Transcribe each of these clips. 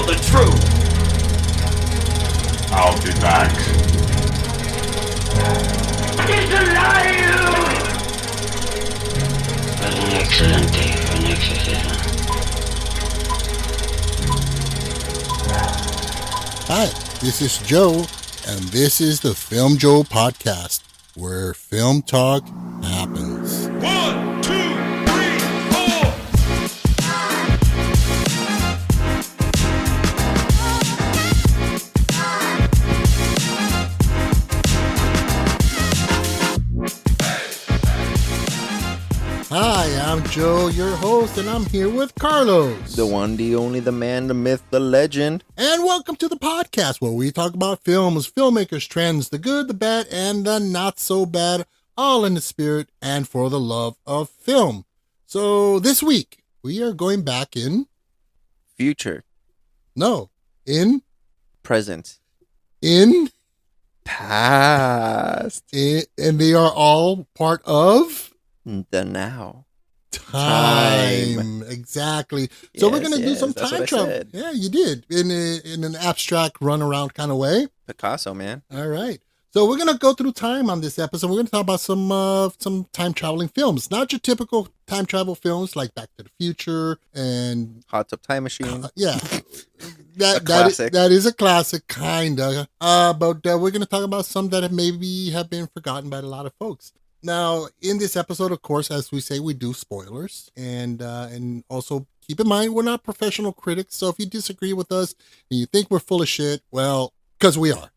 the truth. I'll be back. It's alive! What an excellent day for an exorcism. Hi, this is Joe, and this is the Film Joe Podcast, where film talk happens. 1, 2, 3, 4. Hi, I'm Joe, your host, and I'm here with Carlos. The one, the only, the man, the myth, the legend. And welcome to the podcast where we talk about films, filmmakers, trends, the good, the bad, and the not so bad, all in the spirit and for the love of film. So this week, we are going back in Future. Present. Past. And they are all part of The now. time. Exactly. So we're Yes, going to do yes, some that's time what I travel. said. Yeah, you did. In an abstract runaround kind of way. Picasso, man. All right. So we're going to go through time on this episode. We're going to talk about some time traveling films, not your typical time travel films like Back to the Future and Hot Tub Time Machine. yeah. A classic. That is a classic, kind of. But we're going to talk about some that maybe have been forgotten by a lot of folks. Now, in this episode, of course, as we say, we do spoilers. And also keep in mind, we're not professional critics. So if you disagree with us and you think we're full of shit, well, because we are.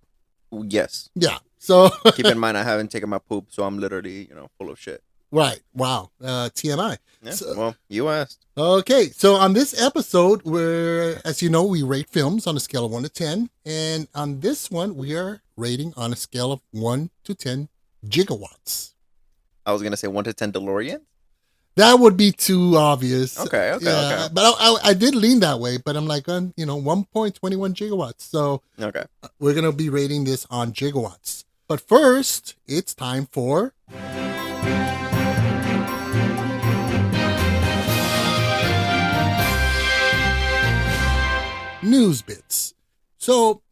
Yes. Yeah. So Keep in mind, I haven't taken my poop, so I'm literally, full of shit. right. Wow. TMI. Yeah. So- Well, you asked. Okay. So on this episode, as you know, we rate films on a scale of 1 to 10. And on this one, we are rating on a scale of 1 to 10 gigawatts. I was going to say 1 to 10 DeLorean. That would be too obvious. Okay. But I did lean that way, but I'm like, 1.21 gigawatts. So Okay. we're going to be rating this on gigawatts. But first, it's time for news bits. So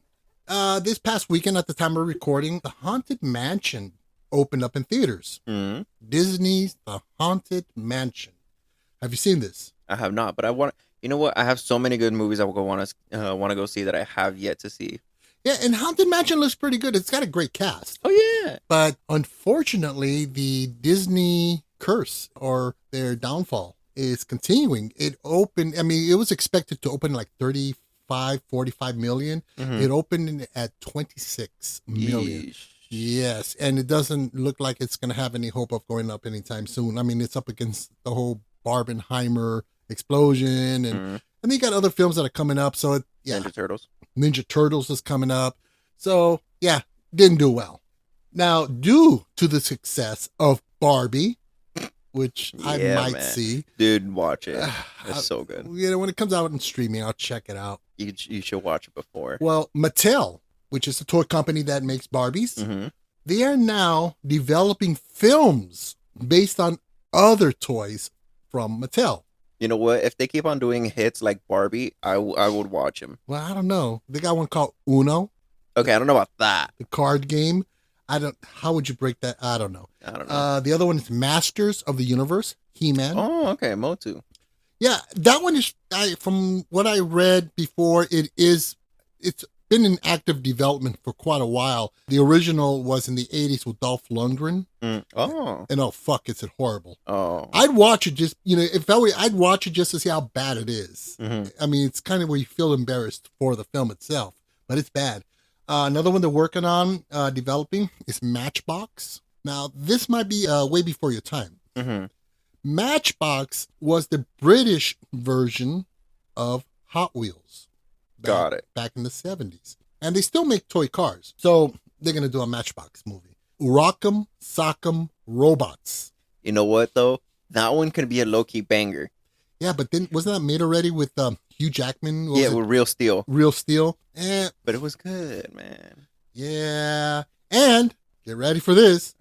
this past weekend at the time of recording, The Haunted Mansion opened up in theaters. hmm Disney's The Haunted Mansion. Have you seen this? I have not, but I want. You know what? I have so many good movies I want to go see that I have yet to see. Yeah, and Haunted Mansion looks pretty good. It's got a great cast. Oh yeah. But unfortunately, the Disney curse or their downfall is continuing. It opened, it was expected to open like 35, 45 million. Mhm. It opened at 26 million. Yeesh. Yes, and it doesn't look like it's going to have any hope of going up anytime soon. It's up against the whole Barbenheimer explosion, and Mhm. and you got other films that are coming up. So Ninja Turtles. Ninja Turtles is coming up. So yeah, didn't do well. Now, due to the success of Barbie, which I Yeah, might man. see, Dude, watch it. It's so good. when it comes out in streaming, I'll check it out. You should watch it before. Well, Mattel, which is the toy company that makes Barbies, hmm they are now developing films based on other toys from Mattel. You know what? If they keep on doing hits like Barbie, I would watch them. Well, I don't know. They got one called Uno, Okay, I don't know about that. the card game. How would you break that? I don't know. I don't know. The other one is Masters of the Universe, He-Man. Oh, okay, Motu. Yeah, that one is, from what I read before, it's been in active development for quite a while. The original was in the 80s with Dolph Lundgren. Oh, And is it horrible. oh. I'd watch it just, if that way, I'd watch it just to see how bad it is. Mhm. It's kind of where you feel embarrassed for the film itself, but it's bad. Another one they're working on developing is Matchbox. Now, this might be way before your time. hmm Matchbox was the British version of Hot Wheels. Got it. Back in the 70s. And they still make toy cars. So they're going to do a Matchbox movie. Rock'em Sock'em Robots. You know what though? That one could be a low key banger. Yeah, but then wasn't that made already with Hugh Jackman? What was Yeah, it? with Real Steel. Real Steel. But it was good, man. Yeah. And get ready for this.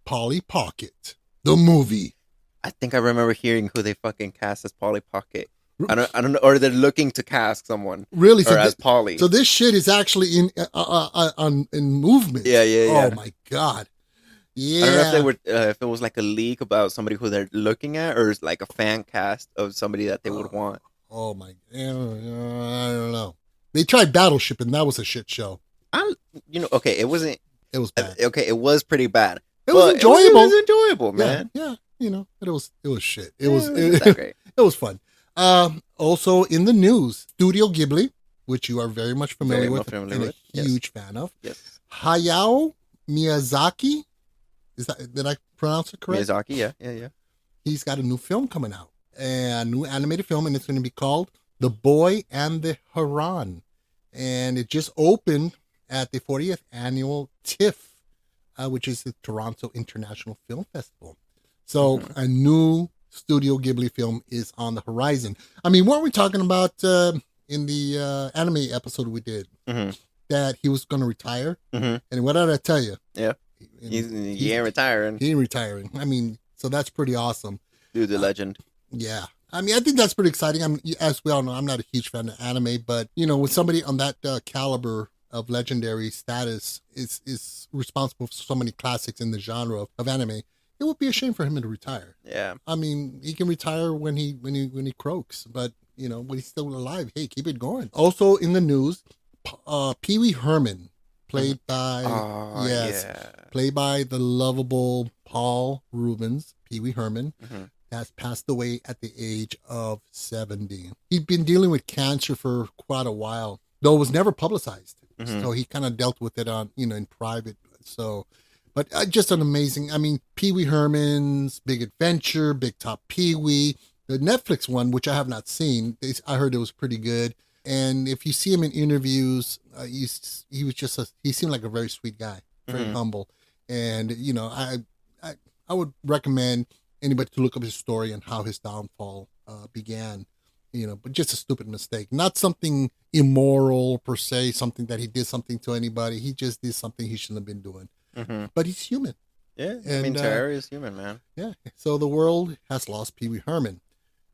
Polly Pocket, the movie. I think I remember hearing who they fucking cast as Polly Pocket. I don't know, or they're looking to cast someone, Really? or as Polly. So this shit is actually in movement. Yeah, yeah, yeah. Oh my god. Yeah. I don't know if they were, if it was like a leak about somebody who they're looking at, or it's like a fan cast of somebody that they would want. Oh my, I don't know. They tried Battleship, and that was a shit show. Okay, it wasn't. It was bad. Okay, it was pretty bad. It was but enjoyable. It was enjoyable, man. Yeah, but it was shit. It Yeah, was wasn't that great. it was fun. Also in the news, Studio Ghibli, which you are very much familiar with and a huge fan of. Yes. Hayao Miyazaki. Did I pronounce it correct? Miyazaki, yeah. He's got a new film coming out, a new animated film, and it's going to be called The Boy and the Heron. And it just opened at the 40th annual TIFF, which is the Toronto International Film Festival. So a new Studio Ghibli film is on the horizon. I mean, weren't we talking about in the anime episode we did that he was going to retire? And what did I tell you? Yeah. He ain't retiring. He ain't retiring. I mean, so that's pretty awesome. Dude, the legend. Yeah. I mean, I think that's pretty exciting. I mean, as we all know, I'm not a huge fan of anime, but, with somebody on that caliber of legendary status is responsible for so many classics in the genre of anime, it would be a shame for him to retire. Yeah. I mean, he can retire when he croaks, but, when he's still alive, hey, keep it going. Also in the news, Pee Wee Herman, played by, played by the lovable Paul Rubens, Pee Wee Herman, has passed away at the age of 70. He'd been dealing with cancer for quite a while, though it was never publicized. So he kind of dealt with it on, in private. So, but just an amazing, I mean, Pee Wee Herman's Big Adventure, Big Top Pee Wee, the Netflix one, which I have not seen, I heard it was pretty good. And if you see him in interviews, he was just he seemed like a very sweet guy, very humble. And, I would recommend anybody to look up his story and how his downfall began, but just a stupid mistake, not something immoral per se, something that he did something to anybody. He just did something he shouldn't have been doing, but he's human. Yeah. I mean, terror is human, man. Yeah. So the world has lost Pee Wee Herman.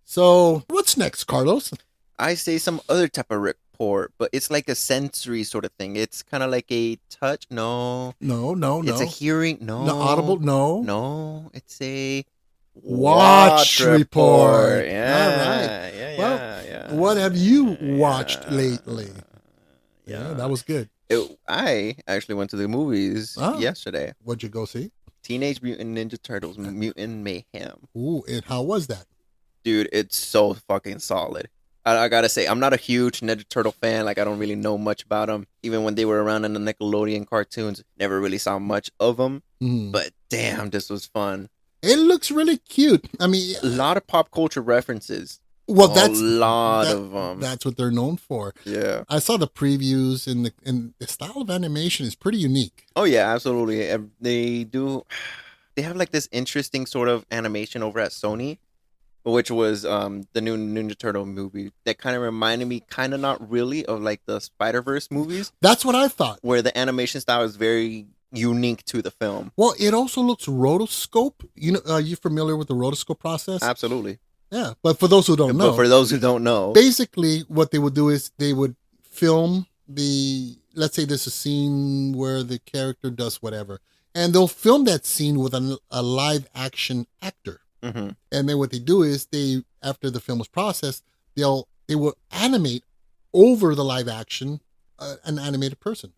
So what's next, Carlos? I say some other type of report, but it's like a sensory sort of thing. It's kind of like a touch. No. It's a hearing. No. Audible. No. It's a watch report. Yeah. All right. Yeah. What have you watched lately? Yeah, that was good. I actually went to the movies yesterday. What'd you go see? Teenage Mutant Ninja Turtles Mutant Mayhem. Ooh, and how was that? Dude, it's so fucking solid. I gotta say, I'm not a huge Ninja Turtle fan. Like, I don't really know much about them. Even when they were around in the Nickelodeon cartoons, never really saw much of them. But damn, this was fun. It looks really cute. I mean, a lot of pop culture references. Well, a lot of them. That's what they're known for. Yeah, I saw the previews, and the style of animation is pretty unique. Oh yeah, absolutely. They have like this interesting sort of animation over at Sony, which was the new Ninja Turtle movie that kind of reminded me, kind of not really, of like the Spider-Verse movies. That's what I thought. Where the animation style is very unique to the film. Well, it also looks rotoscope. Are you familiar with the rotoscope process? Absolutely. Yeah, but for those who don't know, basically what they would do is they would film let's say there's a scene where the character does whatever, and they'll film that scene with a live action actor. And then what they do is after the film was processed, they will animate over the live action an animated person.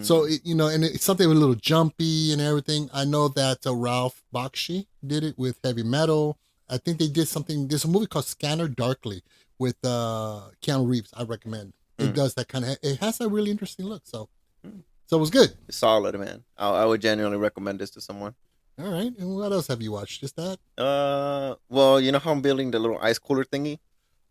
So and it's something a little jumpy and everything. I know that Ralph Bakshi did it with Heavy Metal. I think they did something. There's a movie called Scanner Darkly with Keanu Reeves. I recommend. It does that kind of. It has a really interesting look. So it was good. It's solid, man. I would genuinely recommend this to someone. All right. And what else have you watched? Just that? Well, you know how I'm building the little ice cooler thingy?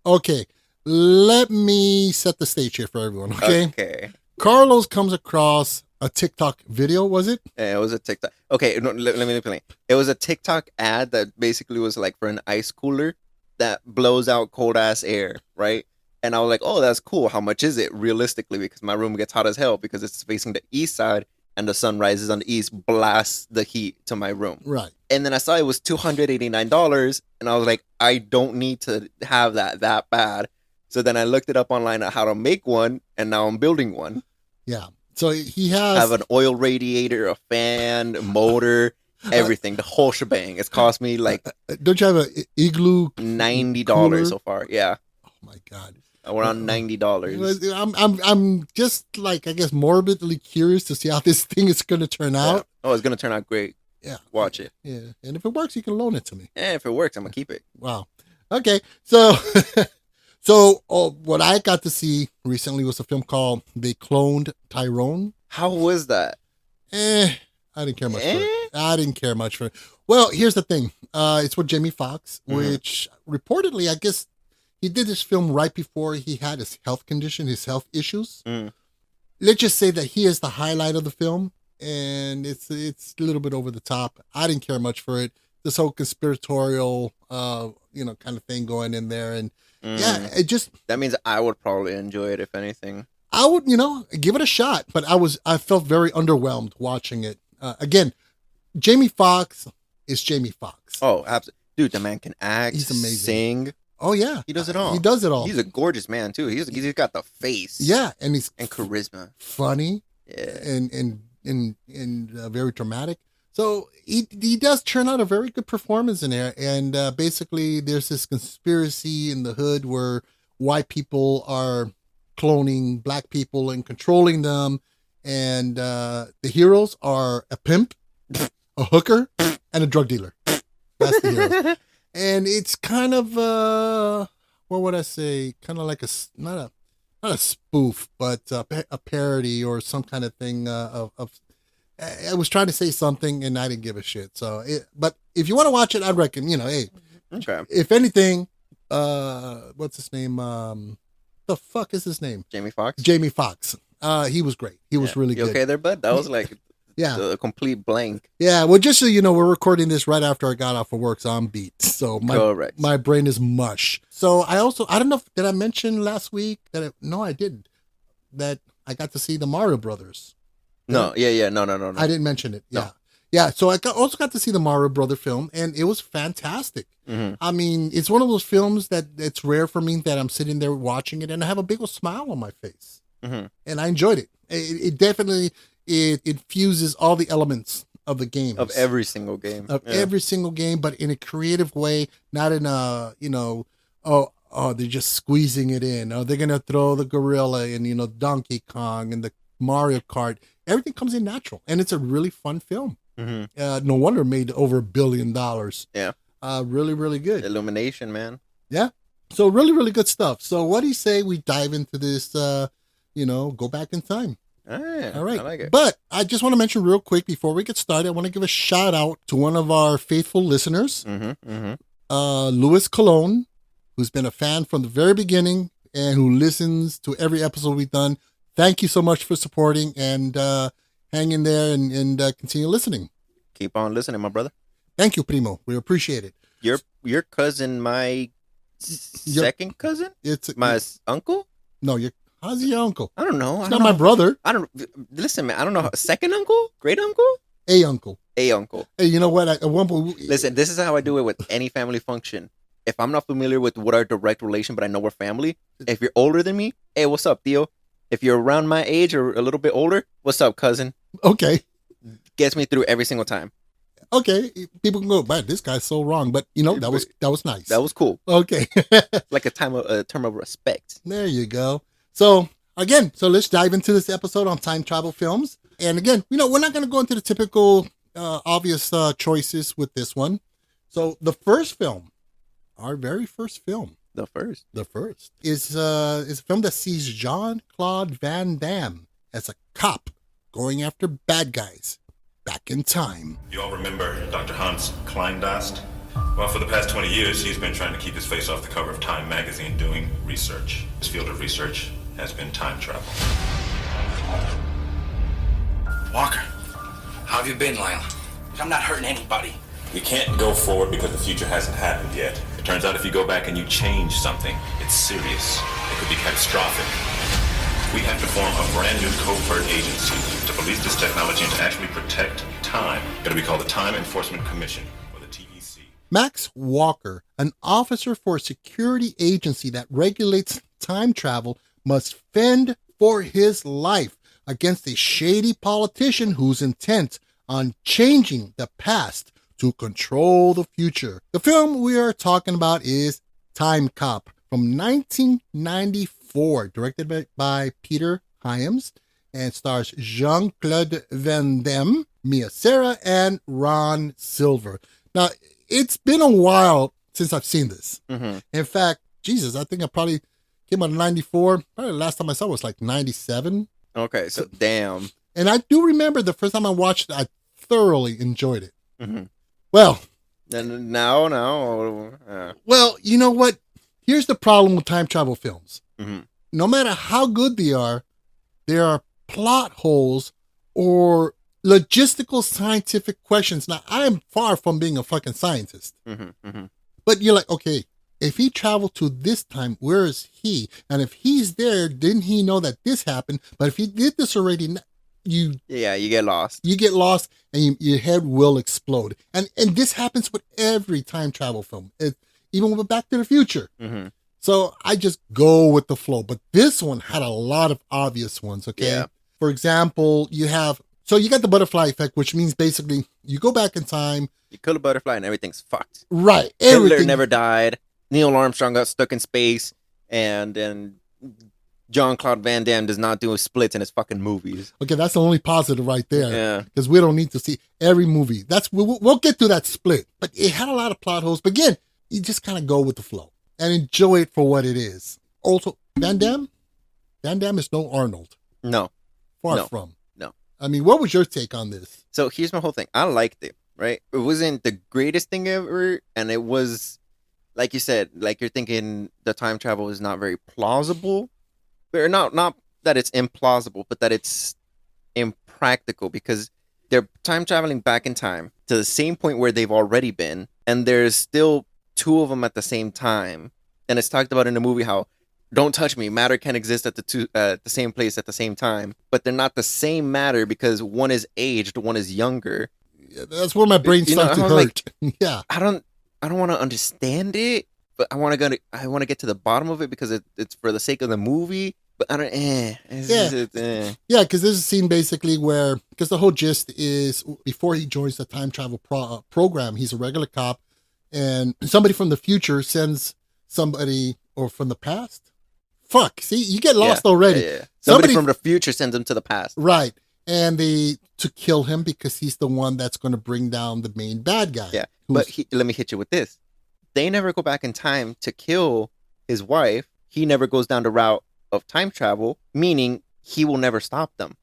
Okay. Let me set the stage here for everyone, okay? Okay. Carlos comes across a TikTok video, was it? Yeah, it was a TikTok. Okay, no, let me explain. It was a TikTok ad that basically was like for an ice cooler that blows out cold ass air, right? And I was like, oh, that's cool. How much is it realistically? Because my room gets hot as hell because it's facing the east side and the sun rises on the east, blasts the heat to my room. Right. And then I saw it was $289 and I was like, I don't need to have that bad. So then I looked it up online on how to make one, and now I'm building one. Yeah. So he I have an oil radiator, a fan, a motor, everything, the whole shebang. It's cost me like don't you have a igloo $90 cooler? so far. Yeah, Oh my God. around $90. I'm just like, I guess, morbidly curious to see how this thing is going to turn Yeah. out. Oh, it's gonna turn out great. Yeah. Watch it. Yeah. And if it works, you can loan it to me. And if it works, I'm gonna keep it. Wow. Okay. So, what I got to see recently was a film called They Cloned Tyrone. How was that? I didn't care much for it. I didn't care much for it. Well, here's the thing. It's with Jamie Foxx, which reportedly, I guess, he did this film right before he had his health condition, his health issues. Let's just say that he is the highlight of the film, and it's a little bit over the top. I didn't care much for it. This whole conspiratorial, kind of thing going in there, and yeah, it just. That means I would probably enjoy it if anything. I would, give it a shot, but I felt very underwhelmed watching it. Again, Jamie Foxx is Jamie Foxx. Oh, absolutely. Dude, the man can act, He's amazing. sing. Oh yeah, He does it all. He does it all. He's a gorgeous man too. He's got the face. Yeah, and he's charisma. funny. Yeah. And very dramatic. So he does turn out a very good performance in there. And basically, there's this conspiracy in the hood where white people are cloning black people and controlling them. And the heroes are a pimp, a hooker, and a drug dealer. That's the heroes. And it's kind of, what would I say? Kind of like not a spoof, but a parody or some kind of thing of. I was trying to say something and I didn't give a shit. So, but if you want to watch it, I'd recommend. Hey, Okay. if anything, what's his name? The fuck is his name? Jamie Foxx. Jamie Foxx. He was great. He was really You good. okay there, bud? That was like Yeah. a complete blank. Yeah, well, just so you know, we're recording this right after I got off of work, so I'm beat. So Correct. my brain is mush. So I don't know, did I mention last week no, I didn't, that I got to see the Mario Brothers. No, yeah, no. I didn't mention it. Yeah. No. Yeah, so I also got to see the Mario Brother film, and it was fantastic. Mm-hmm. I mean, it's one of those films that it's rare for me that I'm sitting there watching it, and I have a big old smile on my face. Mm-hmm. And I enjoyed it. It definitely, it fuses all the elements of the games. Of every single game. Every single game, but in a creative way, not in a, they're just squeezing it in. Or they're going to throw the gorilla and, Donkey Kong and the Mario Kart. Everything comes in natural, and it's a really fun film. Mm-hmm. No wonder it made over $1 billion. Yeah. Really, really good. Illumination, man. Yeah. So really, really good stuff. So what do you say we dive into this, go back in time? All right. All right. I like it. But I just want to mention real quick before we get started, I want to give a shout out to one of our faithful listeners, Louis Colon, who's been a fan from the very beginning and who listens to every episode we've done. Thank you so much for supporting and hang in there and continue listening. Keep on listening, my brother. Thank you, Primo. We appreciate it. Your cousin, my second cousin? It's My uncle? No, how's your uncle? I don't know. It's not my brother. I don't listen, man. I don't know. Second uncle? Great uncle? A uncle. A uncle. Hey, you know what? At one point, Listen, this is how I do it with any family function. If I'm not familiar with what our direct relation, but I know we're family, if you're older than me, hey, what's up, Theo? If you're around my age or a little bit older, what's up, cousin? Okay. Gets me through every single time. Okay. People can go, man, this guy's so wrong. But, that was nice. That was cool. Okay. Like a term of respect. There you go. So, again, let's dive into this episode on time travel films. And again, we're not going to go into the typical obvious choices with this one. So, the first film, our very first film. The first is a film that sees Jean-Claude Van Damme as a cop going after bad guys back in time. You all remember Dr. Hans Kleindast? Well, for the past 20 years, he's been trying to keep his face off the cover of Time magazine doing research. His field of research has been time travel. Walker, how have you been, Lyle? I'm not hurting anybody. We can't go forward because the future hasn't happened yet. It turns out if you go back and you change something, it's serious. It could be catastrophic. We have to form a brand new covert agency to police this technology and to actually protect time. It'll be called the Time Enforcement Commission, or the TEC. Max Walker, an officer for a security agency that regulates time travel, must fend for his life against a shady politician who's intent on changing the past to control the future. The film we are talking about is Time Cop from 1994, directed by Peter Hyams, and stars Jean-Claude Van Damme, Mia Sara, and Ron Silver. Now, it's been a while since I've seen this. Mm-hmm. In fact, Jesus, I think I probably came out in 94. Probably the last time I saw it was like 97. Okay, so damn. And I do remember the first time I watched it, I thoroughly enjoyed it. Mm-hmm. Well, Then now. well, you know what? Here's the problem with time travel films. Mm-hmm. No matter how good they are, there are plot holes or logistical scientific questions. Now, I am far from being a fucking scientist. Mm-hmm. Mm-hmm. But you're like, okay, if he traveled to this time, where is he? And if he's there, didn't he know that this happened? But if he did this already, you get lost. You get lost, and your head will explode. And this happens with every time travel film, even with Back to the Future. Mm-hmm. So I just go with the flow. But this one had a lot of obvious ones, okay? Yeah. For example, you got the butterfly effect, which means basically you go back in time. You kill a butterfly and everything's fucked. Right. Hitler Everything. never died. Neil Armstrong got stuck in space. And Jean-Claude Van Damme does not do splits in his fucking movies. Okay, that's the only positive right there. Yeah. Because we don't need to see every movie. We'll get to that split. But it had a lot of plot holes. But again, you just kind of go with the flow and enjoy it for what it is. Also, Van Damme is no Arnold. No. Far No. from. No. I mean, what was your take on this? So here's my whole thing. I liked it, right? It wasn't the greatest thing ever. And it was, like you said, like you're thinking the time travel is not very plausible. Or not that it's implausible, but that it's impractical because they're time traveling back in time to the same point where they've already been. And there's still two of them at the same time. And it's talked about in the movie how don't touch me, matter can't exist at the same place at the same time, but they're not the same matter because one is aged, one is younger. Yeah, that's where my brain starts to I was hurt. Yeah. I don't want to understand it, but I want to get to the bottom of it because it's for the sake of the movie. But I don't. Yeah, because there's a scene basically where, because the whole gist is before he joins the time travel program, he's a regular cop, and somebody from the future sends somebody, or from the past. Fuck, see, you get lost already. Yeah. Somebody from the future sends him to the past. Right. And to kill him because he's the one that's going to bring down the main bad guy. Yeah. But let me hit you with this. They never go back in time to kill his wife. He never goes down the route of time travel, meaning he will never stop them.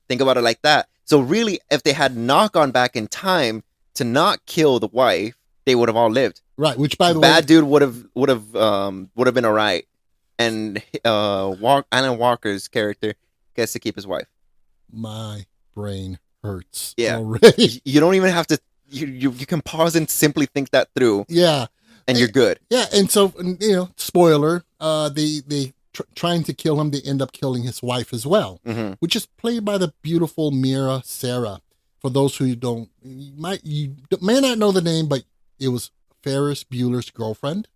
Think about it like that. So really, if they had not gone back in time to not kill the wife, they would have all lived. Right. Which, by the bad way, dude would have been all right. And Alan Walker's character gets to keep his wife. My brain hurts. Yeah. Already. You don't even have to. You can pause and simply think that through. Yeah. And you're good. Yeah. And so, spoiler, they trying to kill him, they end up killing his wife as well, which is played by the beautiful Mia Sara. For those who you may not know the name, but it was Ferris Bueller's girlfriend.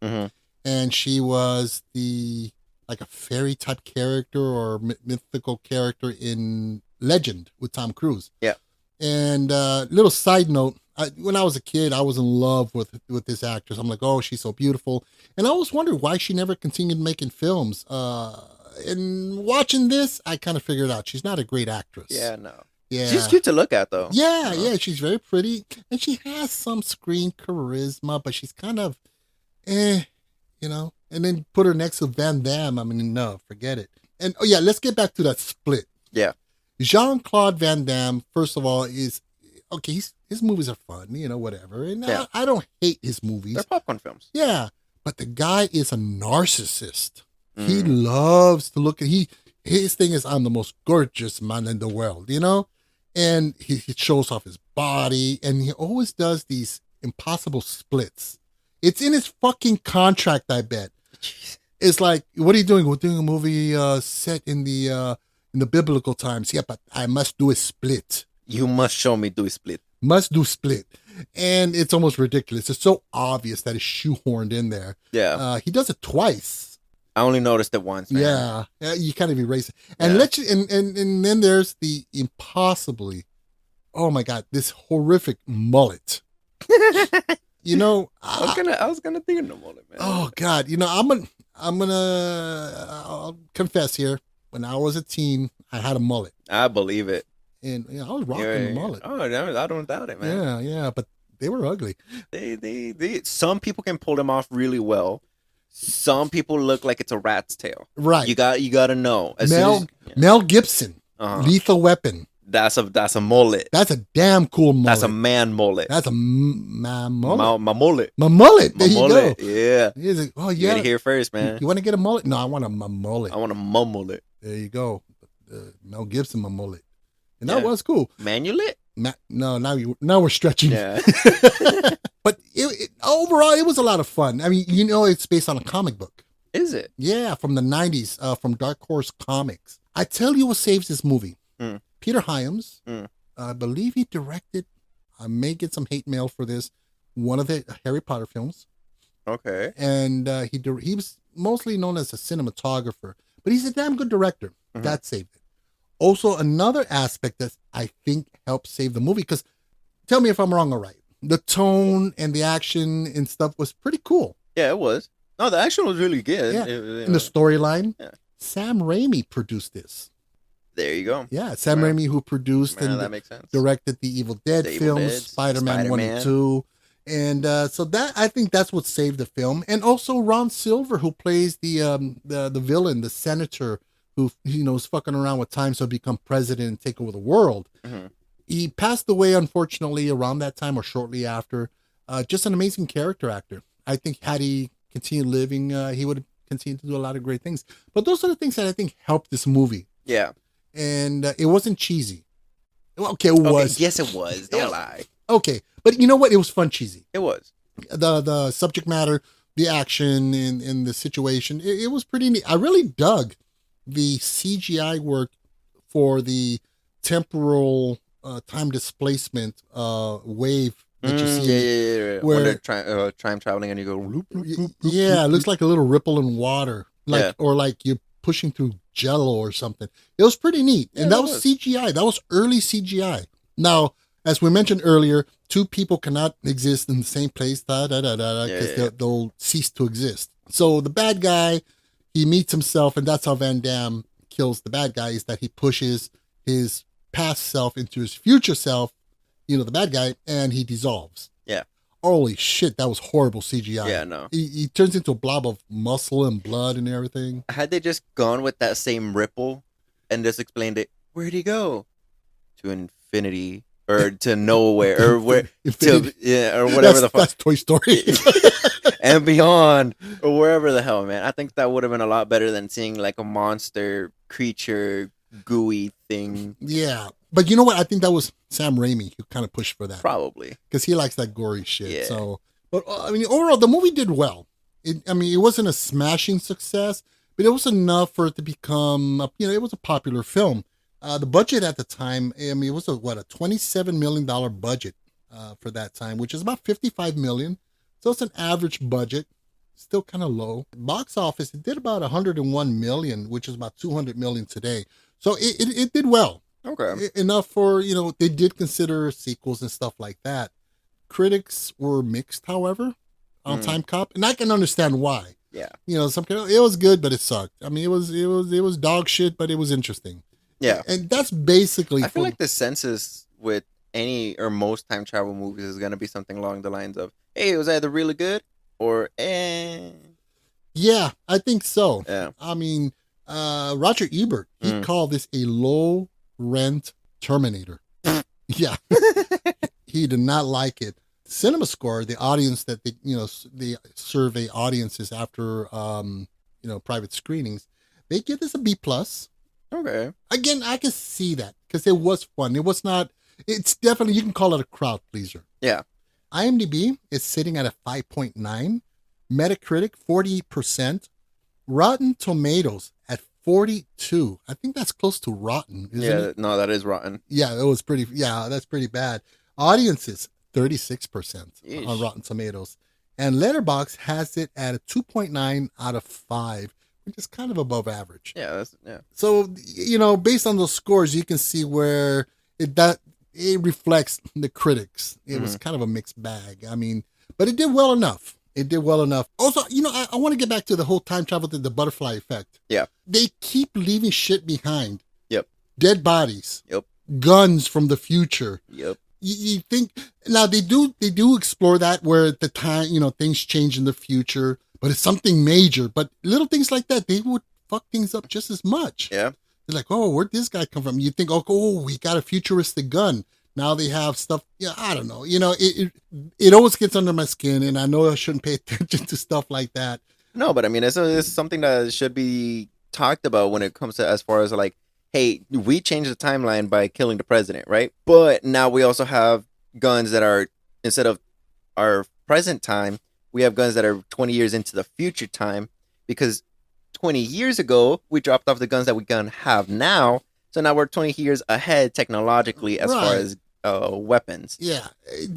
And she was like a fairy type character or mythical character in Legend with Tom Cruise. Yeah. And little side note, when I was a kid, I was in love with this actress. I'm like, oh, she's so beautiful. And I always wondered why she never continued making films. And watching this, I kind of figured out she's not a great actress. Yeah, no. Yeah. She's cute to look at, though. Yeah, she's very pretty. And she has some screen charisma, but she's kind of, and then put her next to Van Damme. I mean, no, forget it. And, let's get back to that split. Yeah. Jean-Claude Van Damme, first of all, is, okay, his movies are fun, whatever. And I don't hate his movies. They're popcorn films. Yeah. But the guy is a narcissist. He loves to look at, his thing is, I'm the most gorgeous man in the world, And he shows off his body, and he always does these impossible splits. It's in his fucking contract, I bet. Jeez. It's like, what are you doing? We're doing a movie set in the biblical times. Yeah, but I must do a split. You must show me do a split. Must do split. And it's almost ridiculous. It's so obvious that it's shoehorned in there. Yeah. He does it twice. I only noticed it once, man. Yeah. You kind of erase it. And Yeah. and then there's the impossibly, oh my God, this horrific mullet. You know, I was gonna think of the mullet, man. oh God, you know, I'll confess here. When I was a teen, I had a mullet, I believe it. and you know, I was rocking the mullet. Oh, I don't doubt it, man. Yeah, but they were ugly. They some people can pull them off really well. Some people look like it's a rat's tail. Right. You got to know. Mel Gibson, Uh-huh. Lethal Weapon. That's a mullet. That's a damn cool mullet. That's a man mullet. That's a my mullet. My mullet. My mullet. My There you mullet. go. Yeah. He's like, oh You yeah. gotta hear first, man. You want to get a mullet? No, I want a my mullet. I want a mullet. There you go. Mel Gibson, my mullet, and that Yeah. was cool. Manulet? No, now we're stretching. Yeah. But overall, it was a lot of fun. I mean, you know, it's based on a comic book. Is it? Yeah, from the 90s, from Dark Horse Comics. I tell you what saves this movie. Mm. Peter Hyams, Mm. I believe he directed, I may get some hate mail for this, one of the Harry Potter films. Okay. And he was mostly known as a cinematographer, but he's a damn good director. Mhm. That saved it. Also, another aspect that I think helped save the movie, because tell me if I'm wrong or right, the tone and the action and stuff was pretty cool. Yeah, it was. No, the action was really good. Yeah. It In the storyline, Yeah. Sam Raimi produced this. There you go. Yeah, Sam Wow. Raimi, who produced Man, and that makes sense. directed the Evil Dead The Evil films, Dead, Spider-Man 1 and Spider-Man. 2. And so that, I think that's what saved the film. And also Ron Silver, who plays the villain, the senator, who, you know, is fucking around with time so become president and take over the world. Mhm. He passed away, unfortunately, around that time or shortly after. Just an amazing character actor. I think had he continued living, he would have continued to do a lot of great things. But those are the things that I think helped this movie. Yeah. And it wasn't cheesy. Okay, it was. Okay, yes, it was. Don't lie. Okay, but you know what? It was fun cheesy. It was. The subject matter, the action, and the situation, it was pretty neat. I really dug the CGI work for the temporal time displacement wave that you see. Yeah. Where- When they're time traveling and you go, loop, loop, loop, loop, Yeah, it loop, looks like a little ripple in water, like Yeah. or like you're pushing through Jello or something. It was pretty neat, and Yeah, that it was was. CGI. That was early CGI. Now, as we mentioned earlier, two people cannot exist in the same place, because Yeah. they'll cease to exist. So the bad guy, he meets himself, and that's how Van Damme kills the bad guy, is that he pushes his past self into his future self, you know, the bad guy, and he dissolves. Yeah. Holy shit, that was horrible CGI. Yeah, no. He turns into a blob of muscle and blood and everything. Had they just gone with that same ripple and just explained it, where'd he go? To infinity or to nowhere or where Infinity. or whatever the fuck That's Toy Story. and beyond or wherever the hell, man. I think that would have been a lot better than seeing like a monster creature gooey thing. Yeah. But you know what? I think that was Sam Raimi who kind of pushed for that. Probably. Because he likes that gory shit. Yeah. So, but I mean, overall, the movie did well. It wasn't a smashing success, but it was enough for it to become, it was a popular film. The budget at the time, I mean, it was a $27 million budget for that time, which is about $55 million. So it's an average budget, still kind of low. Box office, it did about $101 million, which is about $200 million today. So it did well. Okay. Enough for, they did consider sequels and stuff like that. Critics were mixed, however, on Time Cop, and I can understand why. Yeah. Some kind it was good, but it sucked. I mean, it was dog shit, but it was interesting. Yeah. And that's basically. I feel like the census with any or most time travel movies is going to be something along the lines of, hey, it was either really good or eh. Yeah, I think so. Yeah. I mean, Roger Ebert, he called this a low rent Terminator. Yeah. He did not like it. Cinema Score, the audience that they survey audiences after private screenings, they give this a B+. Okay. Again, I can see that because it was fun. It's definitely, you can call it a crowd pleaser. Yeah. IMDb is sitting at a 5.9, Metacritic 48%, Rotten Tomatoes at 42. I think that's close to rotten, isn't it? No, that is rotten. Yeah, that's pretty bad. Audiences 36% Yeesh. on Rotten Tomatoes. And Letterboxd has it at a 2.9 out of 5, which is kind of above average. Yeah. So, based on those scores, you can see where it reflects the critics. It was kind of a mixed bag. I mean, but it did well enough. Also, I want to get back to the whole time travel to the butterfly effect. Yeah. They keep leaving shit behind. Yep. Dead bodies. Yep. Guns from the future. Yep. You think now they do explore that where at the time, things change in the future, but it's something major. But little things like that, they would fuck things up just as much. Yeah. They're like, oh, where'd this guy come from? You think, oh, we got a futuristic gun. Now they have stuff. Yeah, I don't know. It always gets under my skin, and I know I shouldn't pay attention to stuff like that. No, but I mean, it's something that should be talked about when it comes to as far as like, hey, we changed the timeline by killing the president, right? But now we also have guns that are, instead of our present time, we have guns that are 20 years into the future time, because 20 years ago, we dropped off the guns that we can have now. So now we're 20 years ahead technologically as far as weapons. Yeah.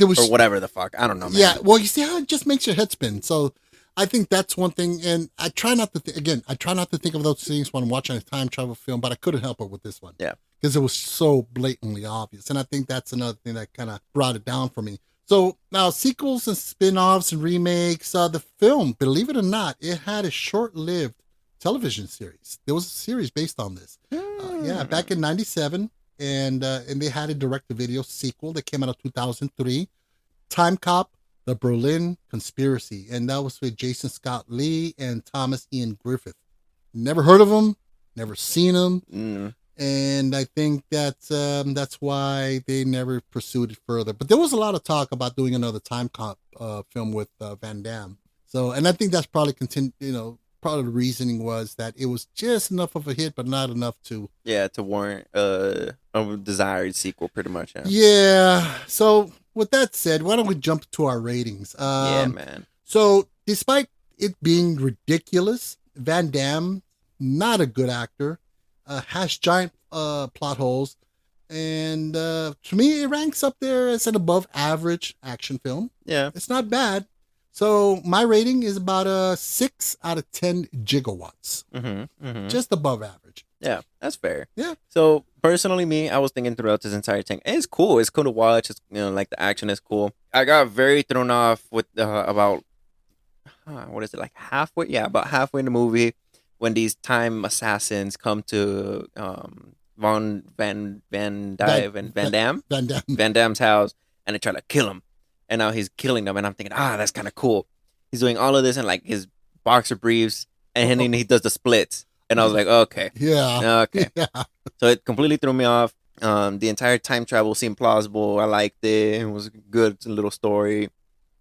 Or whatever the fuck. I don't know, man. Yeah. Well, you see how it just makes your head spin. So I think that's one thing. And I try not to think of those things when I'm watching a time travel film, but I couldn't help it with this one. Yeah. Because it was so blatantly obvious. And I think that's another thing that kind of brought it down for me. So now sequels and spin-offs and remakes, the film, believe it or not, it had a short-lived television series. There was a series based on this. Back in 97. And they had a direct-to-video sequel that came out of 2003. Time Cop, The Berlin Conspiracy. And that was with Jason Scott Lee and Thomas Ian Griffith. Never heard of him. Never seen him. Mm. And I think that's why they never pursued it further. But there was a lot of talk about doing another Time Cop film with Van Damme. So, and I think that's probably part of the reasoning was that it was just enough of a hit, but not enough to warrant a desired sequel, pretty much. Yeah. So with that said, why don't we jump to our ratings? Yeah, man. So despite it being ridiculous, Van Damme, not a good actor, has giant plot holes, and to me, it ranks up there as an above average action film. Yeah, it's not bad. So my rating is about a 6 out of 10 gigawatts. Just above average. Yeah, that's fair. Yeah. So personally, me, I was thinking throughout this entire thing, it's cool. It's cool to watch. It's, like the action is cool. I got very thrown off with about what is it, like halfway? Yeah, about halfway in the movie when these time assassins come to Van Damme's house and they try to kill him. And now he's killing them, and I'm thinking, that's kind of cool. He's doing all of this in like his boxer briefs, and then he does the splits. And I was like, okay. Yeah. Okay. Yeah. So it completely threw me off. The entire time travel seemed plausible. I liked it. It was a good little story.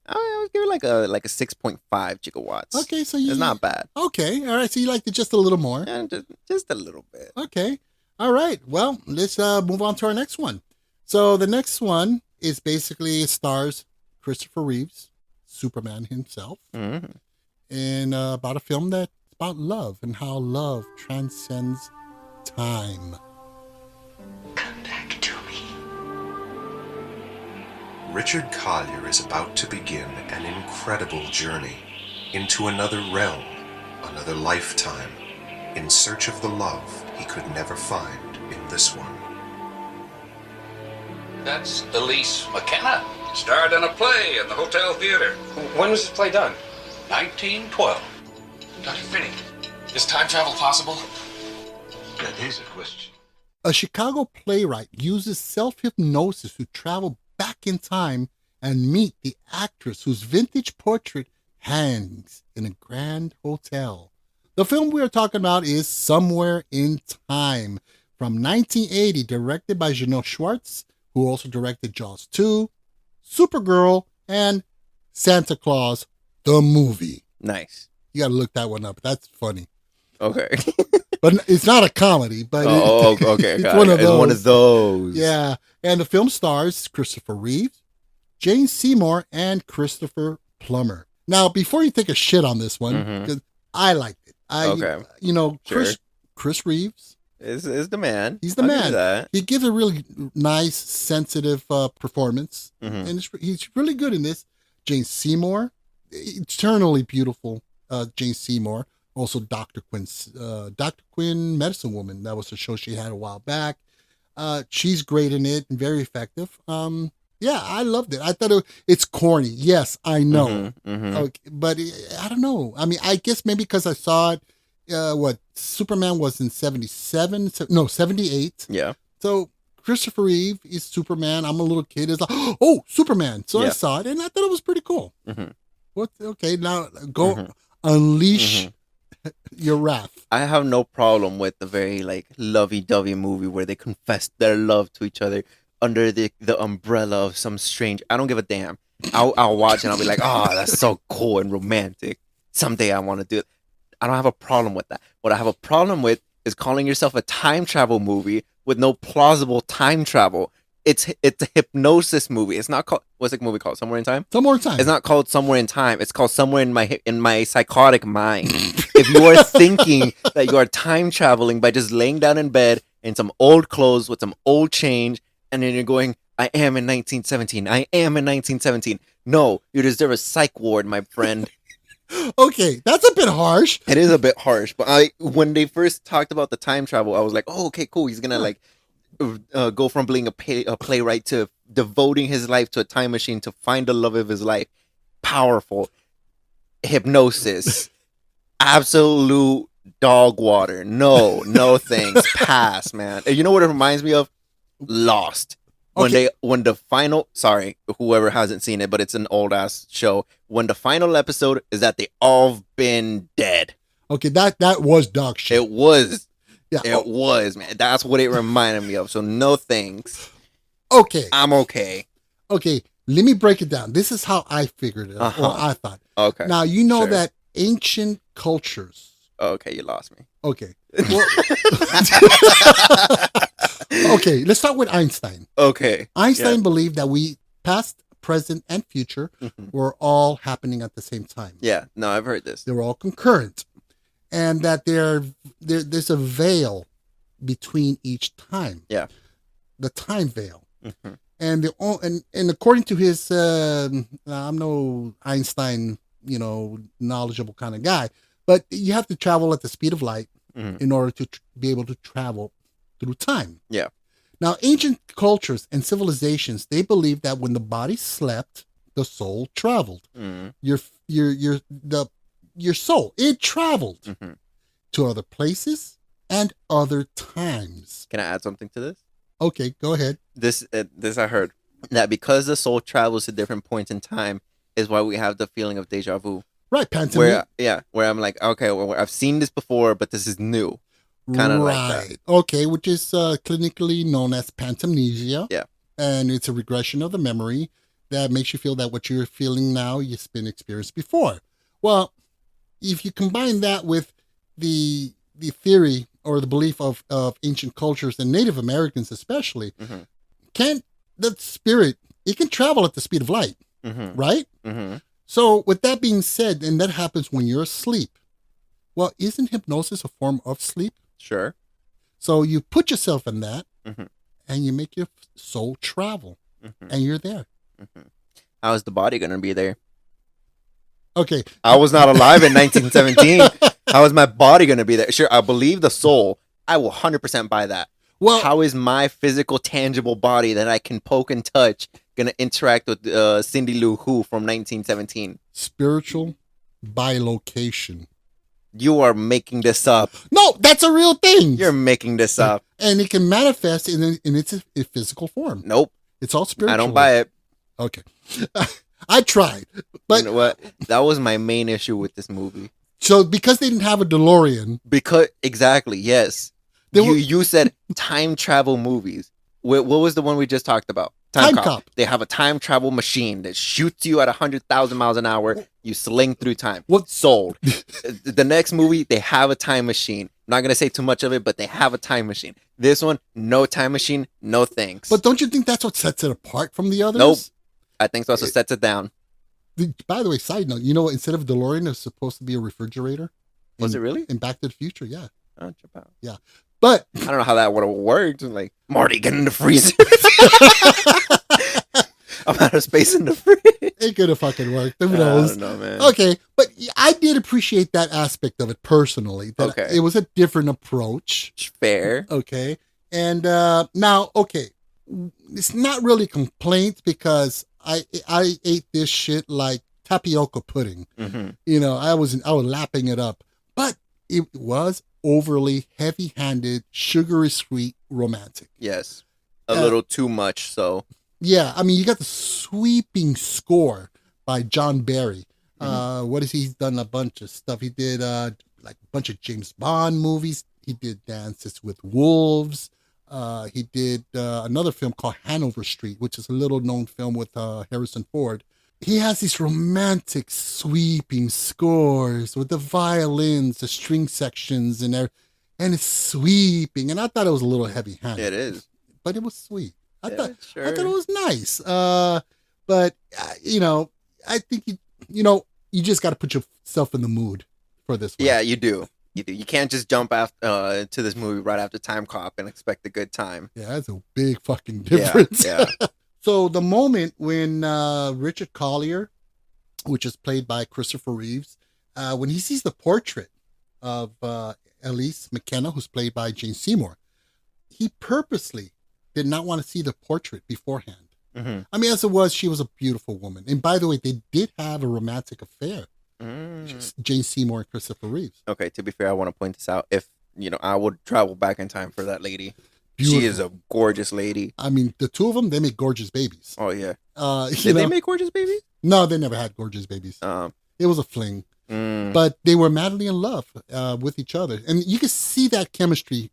I would give it like a 6.5 gigawatts. Okay, so it's not bad. Okay, all right. So you liked it just a little more. Yeah, just a little bit. Okay. All right. Well, let's move on to our next one. So the next one is basically stars Christopher Reeves, Superman himself, and about a film that's about love and how love transcends time. Come back to me. Richard Collier is about to begin an incredible journey into another realm, another lifetime, in search of the love he could never find in this one. That's Elise McKenna. Starred in a play in the Hotel Theater. When was this play done? 1912. Dr. Finney, is time travel possible? That is a question. A Chicago playwright uses self-hypnosis to travel back in time and meet the actress whose vintage portrait hangs in a grand hotel. The film we are talking about is Somewhere in Time from 1980, directed by Janelle Schwartz, who also directed Jaws 2, Supergirl, and Santa Claus, the movie. Nice. You got to look that one up. That's funny. Okay. But it's not a comedy. But okay. It's one of those. It's one of those. Yeah. And the film stars Christopher Reeves, Jane Seymour, and Christopher Plummer. Now, before you take a shit on this one, because I liked it. Okay. Chris Reeves is the man. He's the I'll give you man. that. He gives a really nice, sensitive performance, Mhm. and he's really good in this. Jane Seymour, eternally beautiful. Jane Seymour, also Dr. Quinn, Medicine Woman. That was a show she had a while back. She's great in it and very effective. Yeah, I loved it. I thought it's corny. Yes, I know. Okay, but I don't know. I mean, I guess maybe because I saw it. Superman was in 77? No, 78. Yeah. So Christopher Reeve is Superman. I'm a little kid. It's like, oh, Superman. So I Yeah. saw it and I thought it was pretty cool. Mhm. Okay, now go unleash your wrath. I have no problem with the very like lovey-dovey movie where they confess their love to each other under the umbrella of some strange. I don't give a damn. I'll watch and I'll be like, oh, that's so cool and romantic. Someday I want to do it. I don't have a problem with that. What I have a problem with is calling yourself a time travel movie with no plausible time travel. It's a hypnosis movie. It's not called, what's the movie called? Somewhere in Time? Some more time. It's not called Somewhere in Time. It's called Somewhere in my psychotic mind. If you are thinking that you are time traveling by just laying down in bed in some old clothes with some old change, and then you're going, I am in 1917. I am in 1917. No, you deserve a psych ward, my friend. Okay, that's a bit harsh. It is a bit harsh, but when they first talked about the time travel, I was like, oh, okay, cool. He's gonna like go from being a playwright to devoting his life to a time machine to find the love of his life. Powerful. Hypnosis. Absolute dog water. No thanks. Pass, man. And you know what it reminds me of? Lost. When the final, sorry, whoever hasn't seen it, but it's an old ass show. When the final episode is that they all been dead. Okay, that was dog shit. It was. Yeah. It was, man. That's what it reminded me of. So no thanks. Okay. I'm okay. Okay, let me break it down. This is how I figured it out, or I thought. Okay. Now, you know Sure. that ancient cultures. Okay, you lost me. Okay. Well, okay, let's start with Einstein. Okay. Einstein believed that we, past, present, and future, were all happening at the same time. Yeah. No, I've heard this. They were all concurrent. And that there's a veil between each time. Yeah. The time veil. Mm-hmm. And according to his, I'm no Einstein, knowledgeable kind of guy, but you have to travel at the speed of light in order to be able to travel through time. Yeah. Now, ancient cultures and civilizations, they believed that when the body slept, the soul traveled. Your soul, it traveled to other places and other times. Can I add something to this? Okay, go ahead. This I heard that because the soul travels to different points in time is why we have the feeling of deja vu. Right, Pantone. Where I'm like, okay, well, I've seen this before, but this is new. Kind of like that. Okay, which is clinically known as pantomnesia. Yeah. And it's a regression of the memory that makes you feel that what you're feeling now, you've been experienced before. Well, if you combine that with the theory or the belief of ancient cultures and Native Americans especially, can the spirit, it can travel at the speed of light, right? So with that being said, and that happens when you're asleep, well, isn't hypnosis a form of sleep? Sure. So you put yourself in that and you make your soul travel and you're there. How is the body going to be there? Okay. I was not alive in 1917. How is my body going to be there? Sure, I believe the soul. I will 100% buy that. Well, how is my physical, tangible body that I can poke and touch going to interact with Cindy Lou Who from 1917? Spiritual bilocation. You are making this up. No, that's a real thing. You're making this up. And it can manifest in its physical form. Nope. It's all spiritual. I don't buy it. Okay. I tried. But you know what? That was my main issue with this movie. So because they didn't have a DeLorean. Exactly, yes. You said time travel movies. What was the one we just talked about? Time Cop. They have a time travel machine that shoots you at 100,000 miles an hour. You sling through time. What? Sold. The next movie, they have a time machine. I'm not going to say too much of it, but they have a time machine. This one, no time machine, no thanks. But don't you think that's what sets it apart from the others? Nope. I think that's what sets it down. By the way, side note, instead of DeLorean, it's supposed to be a refrigerator. Was it really? In Back to the Future, yeah. Oh, check out. Yeah. But I don't know how that would have worked. Like, Marty, get in the freezer. I'm out of space in the fridge. it could have fucking worked. Who I knows? don't know, man. Okay, but I did appreciate that aspect of it personally. That Okay. It was a different approach. Fair. Okay. And now, okay, it's not really complaints because I ate this shit like tapioca pudding. Mm-hmm. You know, I was lapping it up, but it was overly heavy-handed, sugary sweet, romantic. Yes. A little too much, so. Yeah, I mean, you got the sweeping score by John Barry. What is he? He's done a bunch of stuff. He did like a bunch of James Bond movies. He did Dances with Wolves. He did another film called Hanover Street, which is a little known film with Harrison Ford. He has these romantic sweeping scores with the violins, the string sections, and it's sweeping. And I thought it was a little heavy-handed. It is. But it was sweet. I thought sure. it was nice. But you know, I think you just got to put yourself in the mood for this one. Yeah, you do. You do. You can't just jump to this movie right after Time Cop and expect a good time. Yeah, that's a big fucking difference. Yeah. So the moment when Richard Collier, which is played by Christopher Reeves, when he sees the portrait of Elise McKenna, who's played by Jane Seymour, he purposely did not want to see the portrait beforehand. Mm-hmm. I mean, as it was, she was a beautiful woman. And by the way, they did have a romantic affair. Jane Seymour and Christopher Reeves. Okay, to be fair, I want to point this out. If, I would travel back in time for that lady. Beautiful. She is a gorgeous lady. I mean, the two of them, they make gorgeous babies. Oh, yeah. Did they make gorgeous babies? No, they never had gorgeous babies. It was a fling. But they were madly in love with each other. And you can see that chemistry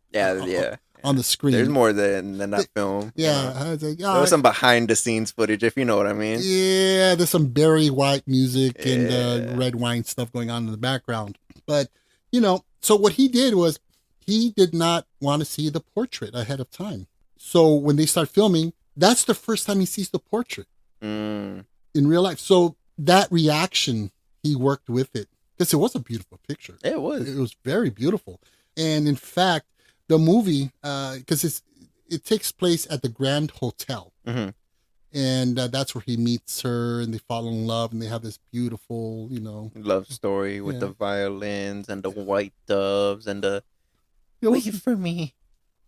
on the screen. There's more than that film. Yeah. I was like, There was some behind-the-scenes footage, if you know what I mean. Yeah, there's some Barry White music and red wine stuff going on in the background. But, so what he did was he did not want to see the portrait ahead of time. So when they start filming, that's the first time he sees the portrait in real life. So that reaction, he worked with it because it was a beautiful picture. It was. It was very beautiful. And in fact, the movie, because it takes place at the Grand Hotel. Mm-hmm. And that's where he meets her and they fall in love and they have this beautiful, love story with the violins and the white doves and the wait for me,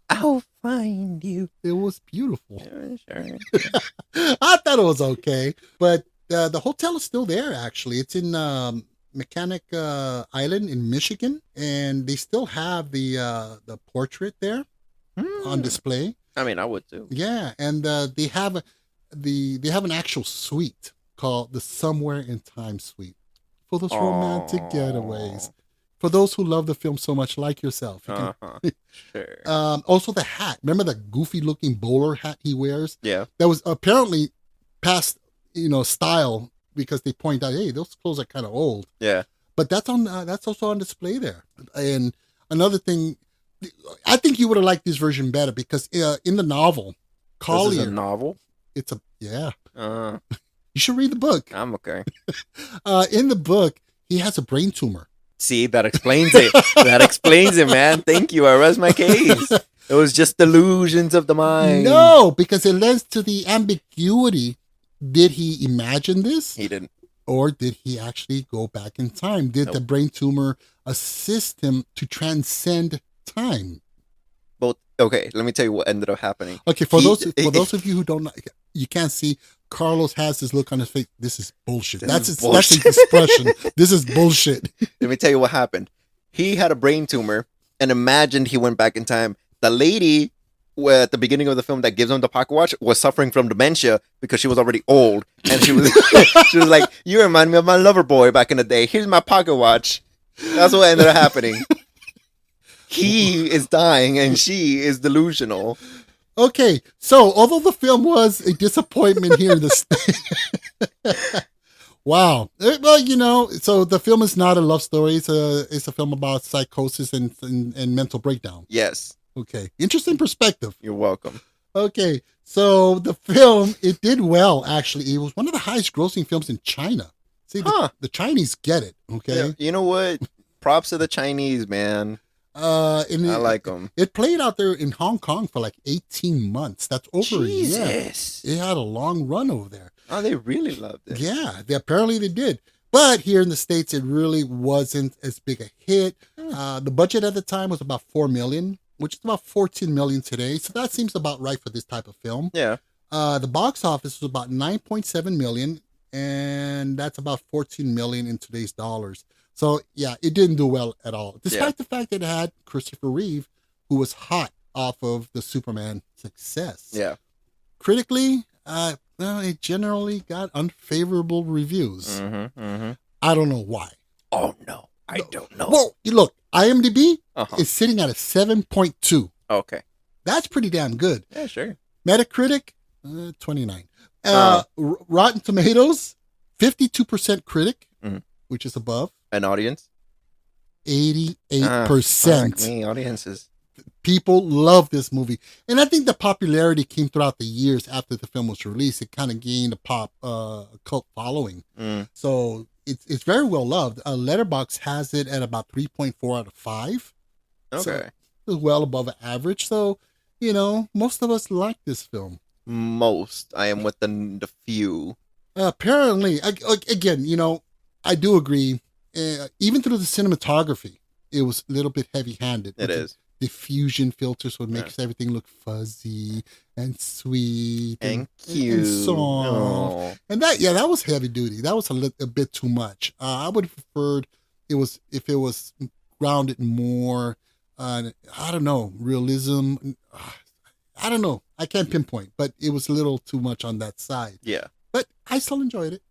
I'll find you. It was beautiful. Yeah, sure. I thought it was okay. But the hotel is still there, actually. It's in Mechanic Island in Michigan. And they still have the portrait there on display. I mean, I would too. Yeah, and they have an actual suite called the Somewhere in Time Suite for those romantic getaways. For those who love the film so much, like yourself. You can, sure. Also, the hat. Remember the goofy-looking bowler hat he wears? Yeah. That was apparently past, style because they point out, hey, those clothes are kind of old. Yeah. But that's also on display there. And another thing, I think you would have liked this version better because in the novel, Collier. This is a novel? It's yeah. You should read the book. I'm okay. In the book, he has a brain tumor. See, that explains it. That explains it, man. Thank you. I rest my case. It was just delusions of the mind. No, because it lends to the ambiguity. Did he imagine this? He didn't. Or did he actually go back in time? Did the brain tumor assist him to transcend time? Both. Okay, let me tell you what ended up happening. Okay, for those of you who don't know, you can't see, Carlos has this look on his face. This is bullshit. That's his expression. This is bullshit. Let me tell you what happened. He had a brain tumor and imagined he went back in time. The lady at the beginning of the film that gives him the pocket watch was suffering from dementia because she was already old. And she was she was like, you remind me of my lover boy back in the day. Here's my pocket watch. That's what ended up happening. He is dying and she is delusional. Okay, so although the film was a disappointment here in the States, wow. Well, so the film is not a love story. It's a film about psychosis and mental breakdown. Yes. Okay, interesting perspective. You're welcome. Okay, so the film, it did well, actually. It was one of the highest grossing films in China. See, the Chinese get it, okay? Yeah, you know what? Props to the Chinese, man. I like them. It played out there in Hong Kong for like 18 months. That's over a year. Jesus. It had a long run over there. Oh, they really loved it. Yeah, apparently they did. But here in the States, it really wasn't as big a hit. The budget at the time was about $4 million, which is about $14 million today. So that seems about right for this type of film. Yeah. The box office was about $9.7 million, and that's about $14 million in today's dollars. So yeah, it didn't do well at all, despite the fact that it had Christopher Reeve, who was hot off of the Superman success. Yeah. Critically, well, it generally got unfavorable reviews. Mm-hmm. I don't know why. Oh, no. I don't know. Well, look, IMDb is sitting at a 7.2. Okay. That's pretty damn good. Yeah, sure. Metacritic, 29. Rotten Tomatoes, 52% critic, which is above. An audience? 88%. Me, audiences. People love this movie. And I think the popularity came throughout the years after the film was released. It kind of gained a cult following. So it's very well loved. Letterboxd has it at about 3.4 out of 5. Okay. So it's well above average. So, you know, most of us like this film. Most. I am with the few. Apparently, again, you know, I do agree. Even through the cinematography, it was a little bit heavy-handed. It is. Diffusion filters would make everything look fuzzy and sweet and cute and soft. And that was heavy duty. That was a bit too much. I would have preferred if it was grounded more. I don't know, realism. I don't know. I can't pinpoint, but it was a little too much on that side. Yeah. But I still enjoyed it.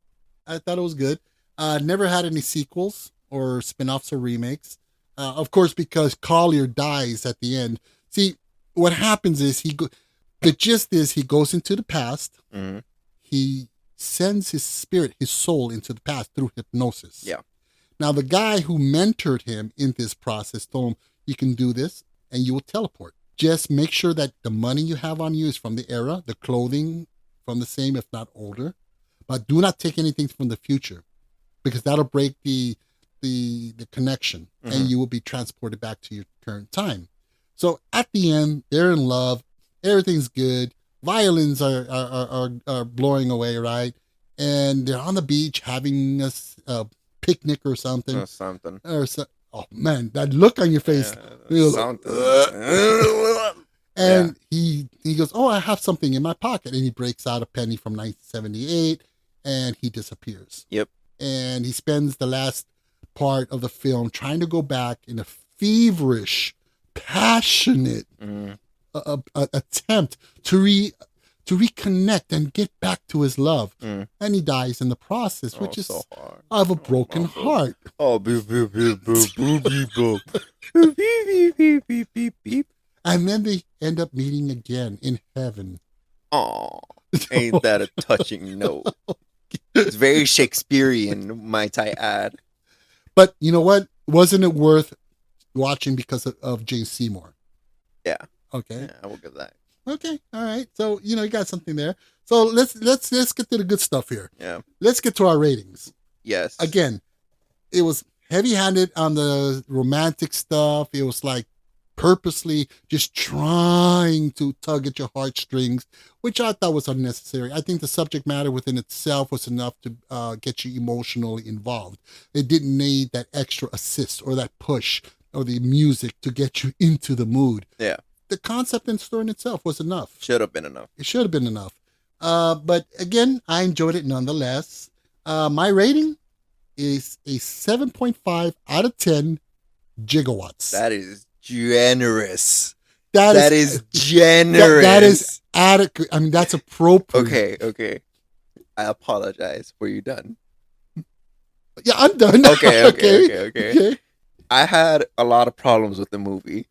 I thought it was good. Never had any sequels or spin-offs or remakes. Of course, because Collier dies at the end. See, what happens is the gist is he goes into the past. Mm-hmm. He sends his spirit, his soul into the past through hypnosis. Yeah. Now, the guy who mentored him in this process told him, you can do this and you will teleport. Just make sure that the money you have on you is from the era, the clothing from the same, if not older. But do not take anything from the future, because that'll break the connection, and you will be transported back to your current time. So at the end, they're in love. Everything's good. Violins are blowing away, right? And they're on the beach having a picnic or something. Oh man, that look on your face. And he goes, oh, I have something in my pocket, and he breaks out a penny from 1978, and he disappears. Yep. And he spends the last part of the film trying to go back in a feverish, passionate attempt to reconnect and get back to his love. And he dies in the process, which is so hard. of a broken heart. Oh, beep, beep, beep, beep, beep, beep, beep, beep, beep, beep, beep, beep. And then they end up meeting again in heaven. Oh, ain't that a touching note? It's very Shakespearean, might I add. But you know what? Wasn't it worth watching because of Jane Seymour? Yeah. Okay. Yeah, I will give that. Okay. All right. So, you know, you got something there. So let's get to the good stuff here. Yeah. Let's get to our ratings. Yes. Again, it was heavy-handed on the romantic stuff. It was like purposely just trying to tug at your heartstrings, which I thought was unnecessary. I think the subject matter within itself was enough to get you emotionally involved. It didn't need that extra assist or that push or the music to get you into the mood. Yeah. The concept and story in itself was enough. Should have been enough. It should have been enough. But again, I enjoyed it nonetheless. My rating is a 7.5 out of 10 gigawatts. That is generous. That is generous. That is adequate. I mean, that's appropriate. Okay. I apologize. Were you done? Yeah, I'm done. Okay. I had a lot of problems with the movie.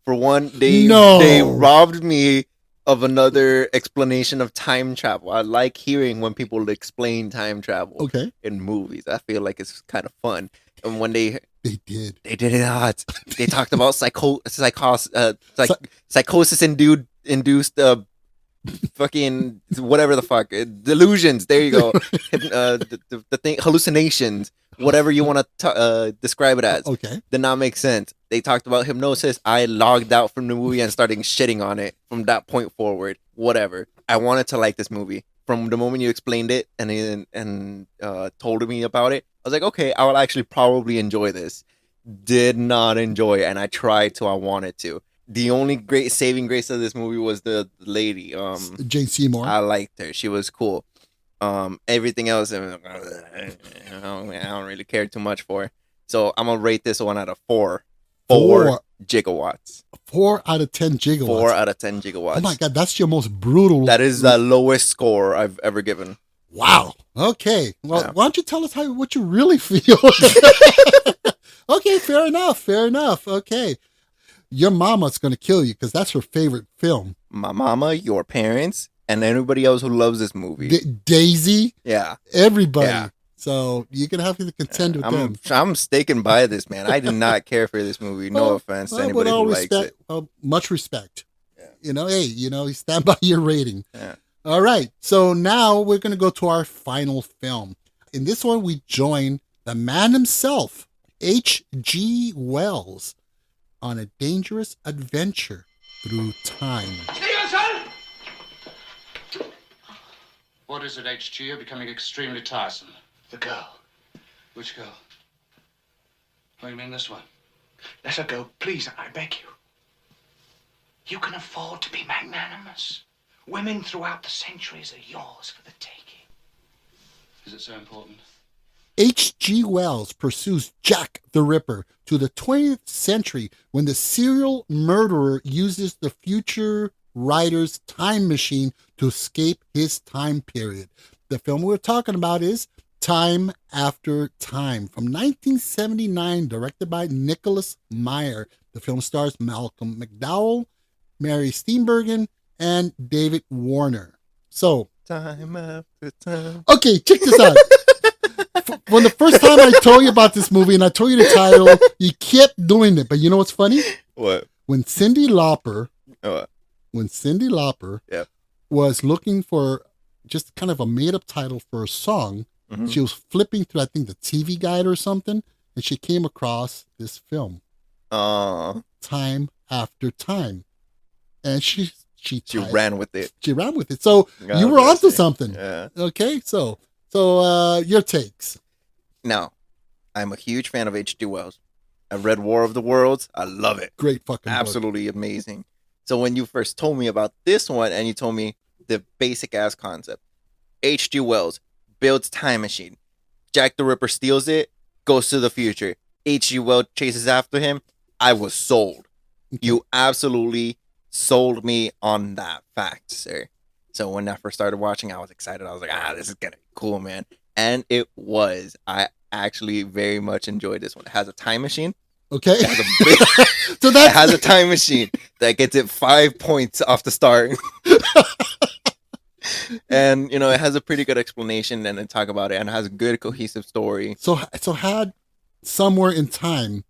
For one, they robbed me of another explanation of time travel. I like hearing when people explain time travel in movies. I feel like it's kind of fun. And when they did it not. They talked about psychosis induced fucking whatever the fuck delusions. There you go. The thing, hallucinations, whatever you want to describe it as. Okay, did not make sense. They talked about hypnosis. I logged out from the movie and started shitting on it from that point forward. Whatever. I wanted to like this movie. From the moment you explained it and told me about it, I was like, okay, I will actually probably enjoy this. Did not enjoy it, and I tried to. I wanted to. The only great saving grace of this movie was the lady. Jane Seymour. I liked her. She was cool. Everything else, I don't really care too much for. So I'm gonna rate this one out of 4. 4 gigawatts. 4 out of 10 gigawatts. 4 out of 10 gigawatts. Oh my God, that's your most brutal. That is the lowest score I've ever given. Wow. Okay. Well, Yeah. why don't you tell us what you really feel? Okay, fair enough. Fair enough. Okay. Your mama's going to kill you because that's her favorite film. My mama, your parents, and anybody else who loves this movie. Daisy, Yeah. everybody. Yeah. So you're going to have to contend with them. I'm sticking by this, man. I did not care for this movie. No Well, offense to well, anybody with all who likes respect, it. well, much respect. Yeah. You stand by your rating. Yeah. All right. So now we're going to go to our final film. In this one, we join the man himself, H.G. Wells, on a dangerous adventure through time. Stevenson! What is it, H.G.? You're becoming extremely tiresome. The girl. Which girl? What do you mean this one? Let her go, please, I beg you. You can afford to be magnanimous. Women throughout the centuries are yours for the taking. Is it so important? H.G. Wells pursues Jack the Ripper to the 20th century when the serial murderer uses the future writer's time machine to escape his time period. The film we're talking about is Time After Time from 1979, directed by Nicholas Meyer. The film stars Malcolm McDowell, Mary Steenburgen, and David Warner. So, Time after time. okay, check this out. When the first time I told you about this movie and I told you the title, you kept doing it. But you know what's funny? What? When Cyndi Lauper Yeah. was looking for just kind of a made-up title for a song, Mhm. she was flipping through, I think, the TV guide or something, and she came across this film, Time After Time. And she ran with it. She ran with it. So God you were bless onto her. something. Yeah. Okay, so your takes. Now, I'm a huge fan of H.G. Wells. I've read War of the Worlds. I love it. Great fucking book. Absolutely amazing. So when you first told me about this one and you told me the basic ass concept, H.G. Wells builds time machine. Jack the Ripper steals it, goes to the future. H.G. Wells chases after him. I was sold. You absolutely sold me on that fact, sir. So when I first started watching, I was excited. I was like, this is gonna be cool, man. And it was. I actually very much enjoyed this one. It has a time machine. Okay. It has a big, So it has a time machine that gets it 5 points off the start. And it has a pretty good explanation and then talk about it, and it has a good cohesive story. So had Somewhere in Time,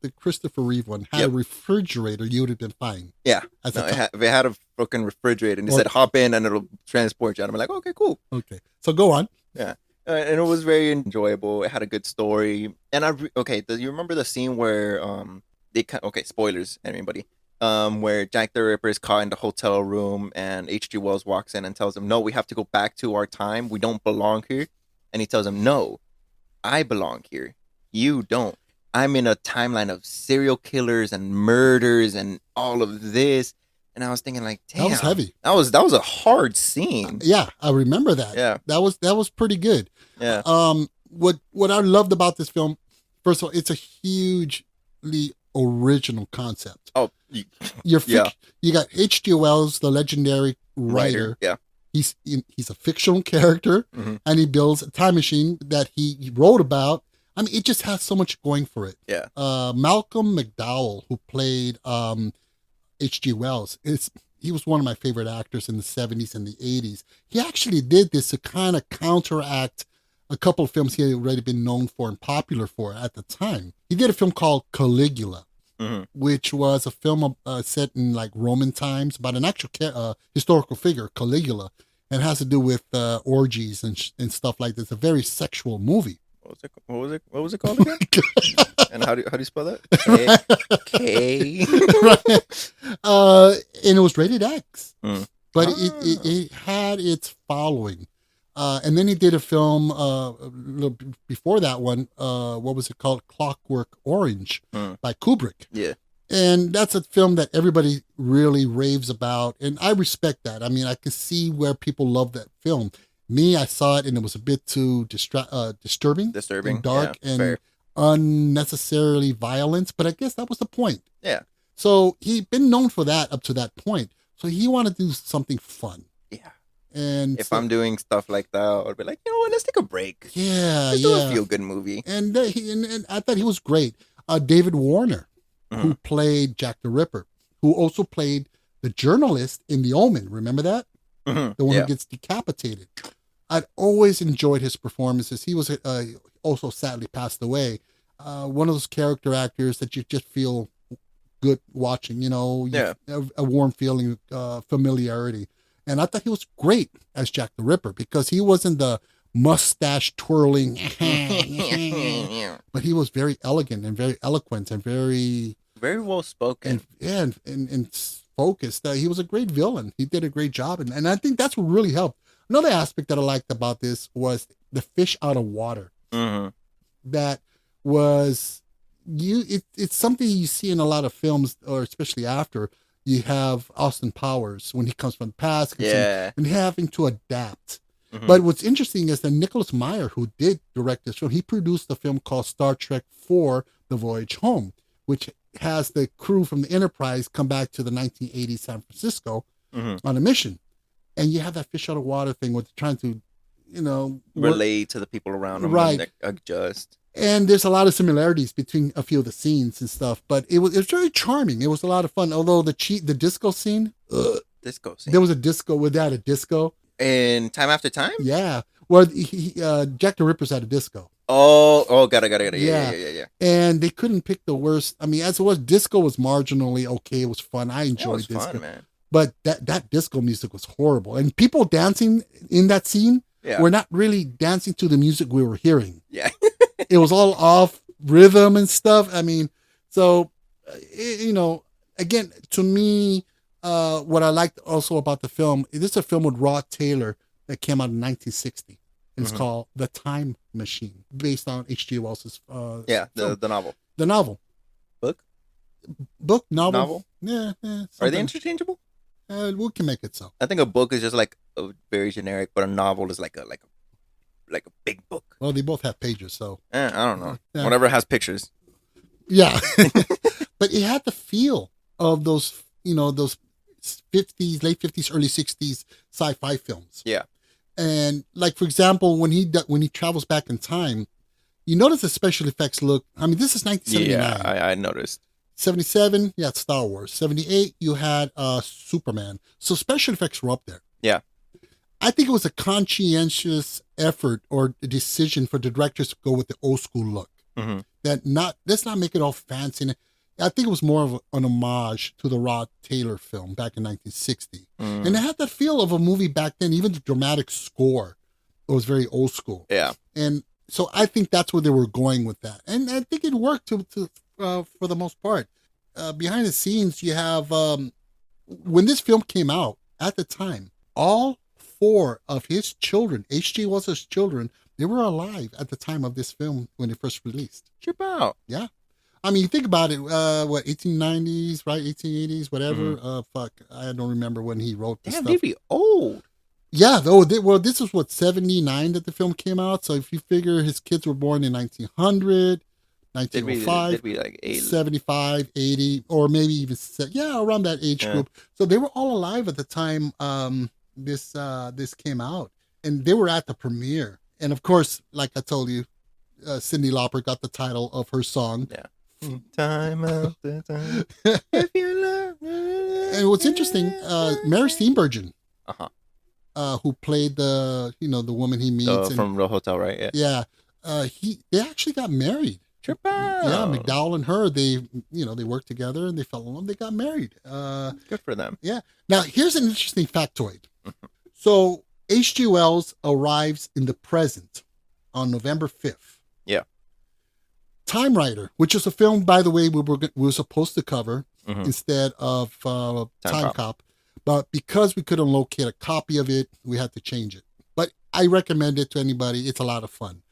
the Christopher Reeve one, had a refrigerator, you would have been fine. Yeah. As No, a if it had a fucking refrigerator and it Or- said hop in and it'll transport you. And I'm like, okay, cool. Okay. So go on. Yeah. And it was very enjoyable. It had a good story. And do you remember the scene where spoilers, everybody. Where Jack the Ripper is caught in the hotel room and H.G. Wells walks in and tells him, no, we have to go back to our time. We don't belong here. And he tells him, no, I belong here. You don't. I'm in a timeline of serial killers and murders and all of this. And I was thinking, like, damn, That was heavy. That was a hard scene. Yeah, I remember that. Yeah. That was pretty good. Yeah. What I loved about this film, first of all, it's a hugely original concept. Oh, You got H.G. Wells, the legendary writer. Yeah. He's a fictional character, Mhm. and he builds a time machine that he wrote about. I mean, it just has so much going for it. Yeah. Malcolm McDowell, who played H.G. Wells, he was one of my favorite actors in the 70s and the 80s. He actually did this to kind of counteract a couple of films he had already been known for and popular for at the time. He did a film called Caligula, which was a film set in like Roman times about an actual historical figure, Caligula, and has to do with orgies and stuff like this. A very sexual movie. What was it called again? And how do you spell that? K. And it was rated X, but it had its following. And then he did a film a little before that one. What was it called? Clockwork Orange by Kubrick. Yeah. And that's a film that everybody really raves about. And I respect that. I mean, I can see where people love that film. Me, I saw it and it was a bit too disturbing and dark, and fair. unnecessarily violent. But I guess that was the point. Yeah. So he'd been known for that up to that point. So he wanted to do something fun. Yeah. And if I'm doing stuff like that, I'd be like, you know what, let's take a break. Yeah, Let's do a feel-good movie. And I thought he was great. David Warner, who played Jack the Ripper, who also played the journalist in The Omen. Remember that? The one who gets decapitated. I'd always enjoyed his performances. He was also sadly passed away. One of those character actors that you just feel good watching, you know, a warm feeling, familiarity. And I thought he was great as Jack the Ripper because he wasn't the mustache twirling, but he was very elegant and very eloquent and very well spoken. And focused. He was a great villain. He did a great job. And I think that's what really helped. Another aspect that I liked about this was the fish out of water. That was it's something you see in a lot of films, or especially after you have Austin Powers when he comes from the past, and having to adapt. But what's interesting is that Nicholas Meyer, who did direct this film, he produced a film called Star Trek IV: The Voyage Home, which has the crew from the Enterprise come back to the 1980s San Francisco on a mission. And you have that fish out of water thing where they're trying to, you know, relate to the people around them, right? And adjust. And there's a lot of similarities between a few of the scenes and stuff, but it was very charming. It was a lot of fun. Although the disco scene, there was a disco. Would that a disco? In Time After Time? Yeah. Well, Jack the Ripper's at a disco. Got it. Yeah. And they couldn't pick the worst. I mean, as it was, disco was marginally okay. It was fun. I enjoyed disco. Fun, man. But that disco music was horrible. And people dancing in that scene were not really dancing to the music we were hearing. Yeah. It was all off rhythm and stuff. I mean, so, you know, again, to me, what I liked also about the film, this is a film with Rod Taylor that came out in 1960. It's called The Time Machine, based on H.G. Wells's the novel. The novel. Book, novel. Yeah. Are they interchangeable? We can make it so. I think a book is just like a very generic, but a novel is like a big book. Well, they both have pages, so I don't know. Yeah. Whatever has pictures. Yeah, but it had the feel of those, you know, those 50s, late 50s, early 60s sci-fi films. Yeah. And like, for example, when he travels back in time, you notice the special effects look. I mean, this is 1979. Yeah, I noticed. 77, you had Star Wars. 78, you had Superman. So special effects were up there. Yeah. I think it was a conscientious effort or a decision for the directors to go with the old school look. Let's not make it all fancy. I think it was more of an homage to the Rod Taylor film back in 1960. And it had that feel of a movie back then. Even the dramatic score was very old school. Yeah. And so I think that's where they were going with that. And I think it worked for the most part. Behind the scenes, you have, when this film came out at the time, all 4 of his children, H.G. Wells's children, they were alive at the time of this film when it first released. Trip out. Yeah. I mean, you think about it, 1890s, right? 1880s, whatever. I don't remember when he wrote this stuff. They'd be old. Yeah, this was 79 that the film came out. So if you figure his kids were born in 1900, 1905, they'd be like 80. 75, 80, or maybe even, around that age group. So they were all alive at the time this came out. And they were at the premiere. And of course, like I told you, Cyndi Lauper got the title of her song. Yeah. Time after time. If you love me. And what's interesting, Mary Steenburgen, who played the woman he meets from the hotel, right? Yeah. They actually got married. Trip out. Yeah, McDowell and her, they worked together and they fell in love. They got married. Good for them. Yeah. Now, here's an interesting factoid. So H.G. Wells arrives in the present on November 5th, Yeah. Time Rider, which is a film, by the way, we were supposed to cover instead of Time Cop. But because we couldn't locate a copy of it, we had to change it. But I recommend it to anybody. It's a lot of fun.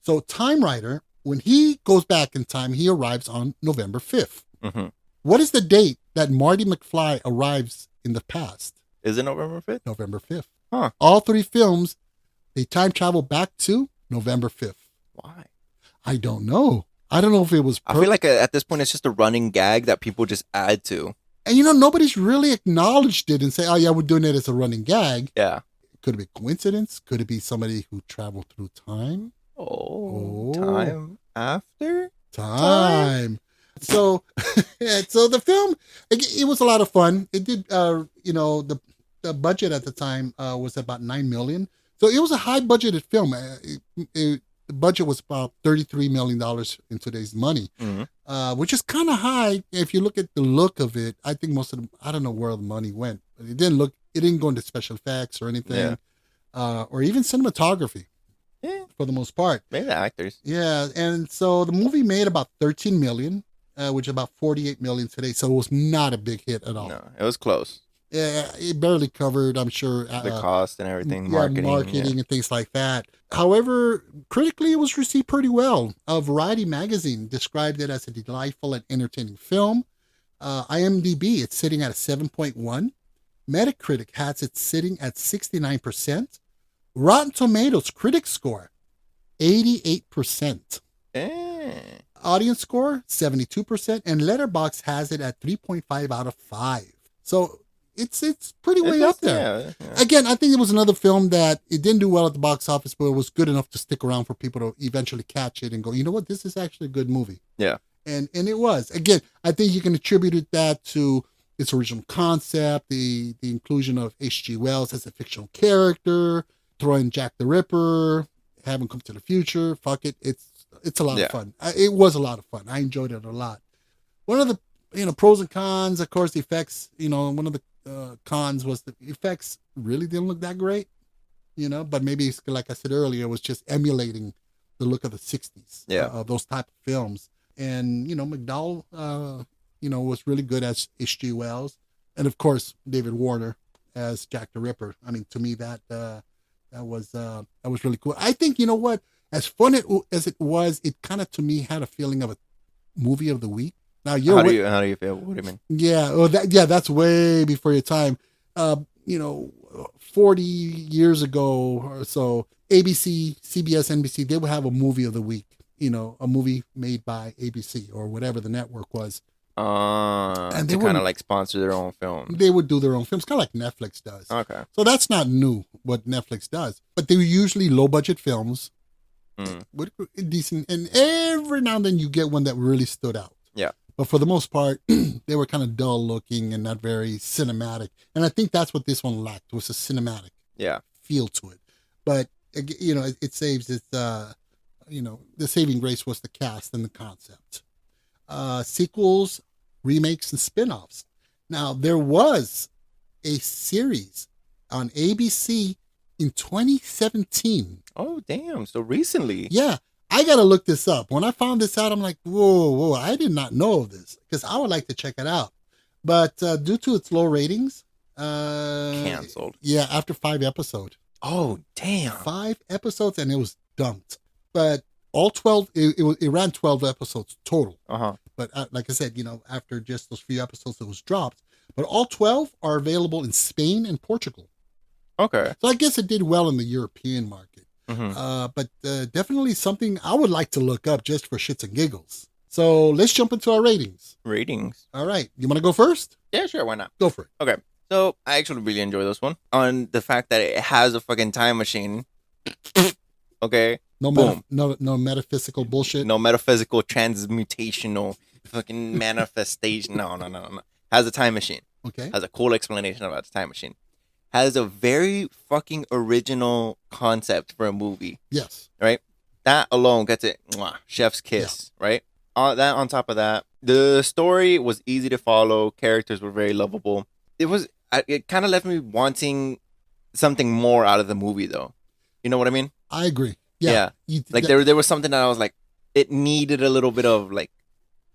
So Time Rider, when he goes back in time, he arrives on November 5th. What is the date that Marty McFly arrives in the past? Is it November 5th? November 5th. Huh. All three films, they time travel back to November 5th. Why? I don't know. I don't know if it was... I feel like at this point, it's just a running gag that people just add to. And, nobody's really acknowledged it and say, oh, yeah, we're doing it as a running gag. Yeah. Could it be coincidence? Could it be somebody who traveled through time? Oh. Time after? Time. So, so the film, it was a lot of fun. It did, the budget at the time was about $9 million. So it was a high budgeted film. The budget was about $33 million in today's money, which is kind of high. If you look at the look of it, I think most of them, I don't know where the money went. But it didn't go into special effects or anything, or even cinematography. Yeah. For the most part. Maybe the actors. Yeah. And so the movie made about $13 million, which is about $48 million today. So it was not a big hit at all. No, it was close. Yeah, it barely covered, I'm sure. The cost and everything, marketing and things like that. However, critically, it was received pretty well. Variety magazine described it as a delightful and entertaining film. IMDb, it's sitting at a 7.1. Metacritic has it sitting at 69%. Rotten Tomatoes critic score, 88%. Audience score, 72%. And Letterboxd has it at 3.5 out of 5. So it's pretty way up there. Yeah. Again, I think it was another film that it didn't do well at the box office, but it was good enough to stick around for people to eventually catch it and go, you know what, this is actually a good movie. Yeah. And it was. Again, I think you can attribute that to its original concept, the inclusion of H.G. Wells as a fictional character, throwing Jack the Ripper, having come to the future. Fuck it. It's a lot of fun. It was a lot of fun. I enjoyed it a lot. One of the pros and cons, of course, the effects, one of the cons was the effects really didn't look that great, but maybe it's, like I said earlier, it was just emulating the look of the 60s, those type of films. And, McDowell, was really good as H.G. Wells. And of course, David Warner as Jack the Ripper. I mean, to me, that was really cool. I think, you know what, as fun as it was, it kind of, to me, had a feeling of a movie of the week. Now, how do you feel? What do you mean? Yeah, well, that's way before your time. 40 years ago or so, ABC, CBS, NBC, they would have a movie of the week. A movie made by ABC or whatever the network was. And they kind of like sponsor their own film. They would do their own films, kind of like Netflix does. Okay. So that's not new what Netflix does, but they were usually low budget films, with decent, and every now and then you get one that really stood out. Yeah. But for the most part, they were kind of dull looking and not very cinematic. And I think that's what this one lacked, was a cinematic feel to it. But, it saves its, the saving grace was the cast and the concept. Sequels, remakes, and spin-offs. Now, there was a series on ABC in 2017. Oh, damn. So recently. Yeah. I got to look this up. When I found this out, I'm like, whoa, I did not know of this, because I would like to check it out. But due to its low ratings, canceled. Yeah, after 5 episodes. Oh, damn. 5 episodes, and it was dumped. But all 12, it ran 12 episodes total. But like I said, after just those few episodes, it was dropped. But all 12 are available in Spain and Portugal. Okay. So I guess it did well in the European market. But definitely something I would like to look up just for shits and giggles. So let's jump into our ratings. All right. You want to go first? Yeah, sure. Why not? Go for it. Okay. So I actually really enjoy this one on the fact that it has a fucking time machine. Okay. No metaphysical bullshit. No metaphysical transmutational fucking manifestation. No. Has a time machine. Okay. Has a cool explanation about the time machine. Has a very fucking original concept for a movie. Yes. Right? That alone gets it. Mwah, chef's kiss. Yeah. Right? On top of that, the story was easy to follow. Characters were very lovable. It kind of left me wanting something more out of the movie, though. You know what I mean? I agree. Yeah. There was something that I was like, it needed a little bit of like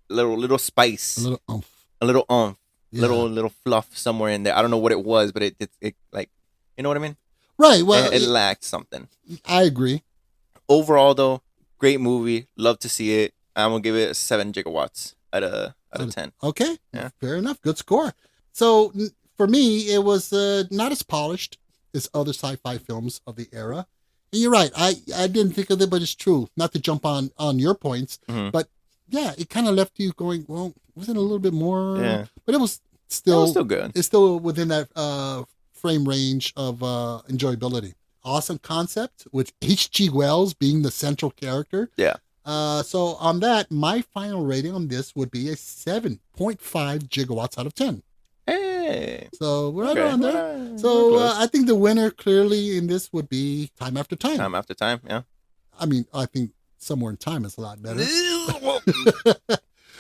little spice, A little oomph. a little oomph, Yeah. little fluff somewhere in there. I don't know what it was, but it like, you know what I mean? Right. Well, It lacked something. I agree. Overall, though, great movie. Love to see it. I'm gonna give it 7 gigawatts out of 10. Okay. Yeah. Fair enough. Good score. So for me, it was not as polished as other sci-fi films of the era. And you're right. I didn't think of it, but it's true. Not to jump on your points, Mhm. but yeah, it kind of left you going, well, wasn't it a little bit more? Yeah. But it was It still, was still good. it's still within that frame range of enjoyability. Awesome concept with H.G. Wells being the central character. Yeah. So on that, my final rating on this would be a 7.5 gigawatts out of 10. Hey. So we're right Okay. around there. Alright, So close. I think the winner clearly in this would be Time After Time. Time after time, yeah. I mean, I think Somewhere in Time is a lot better. You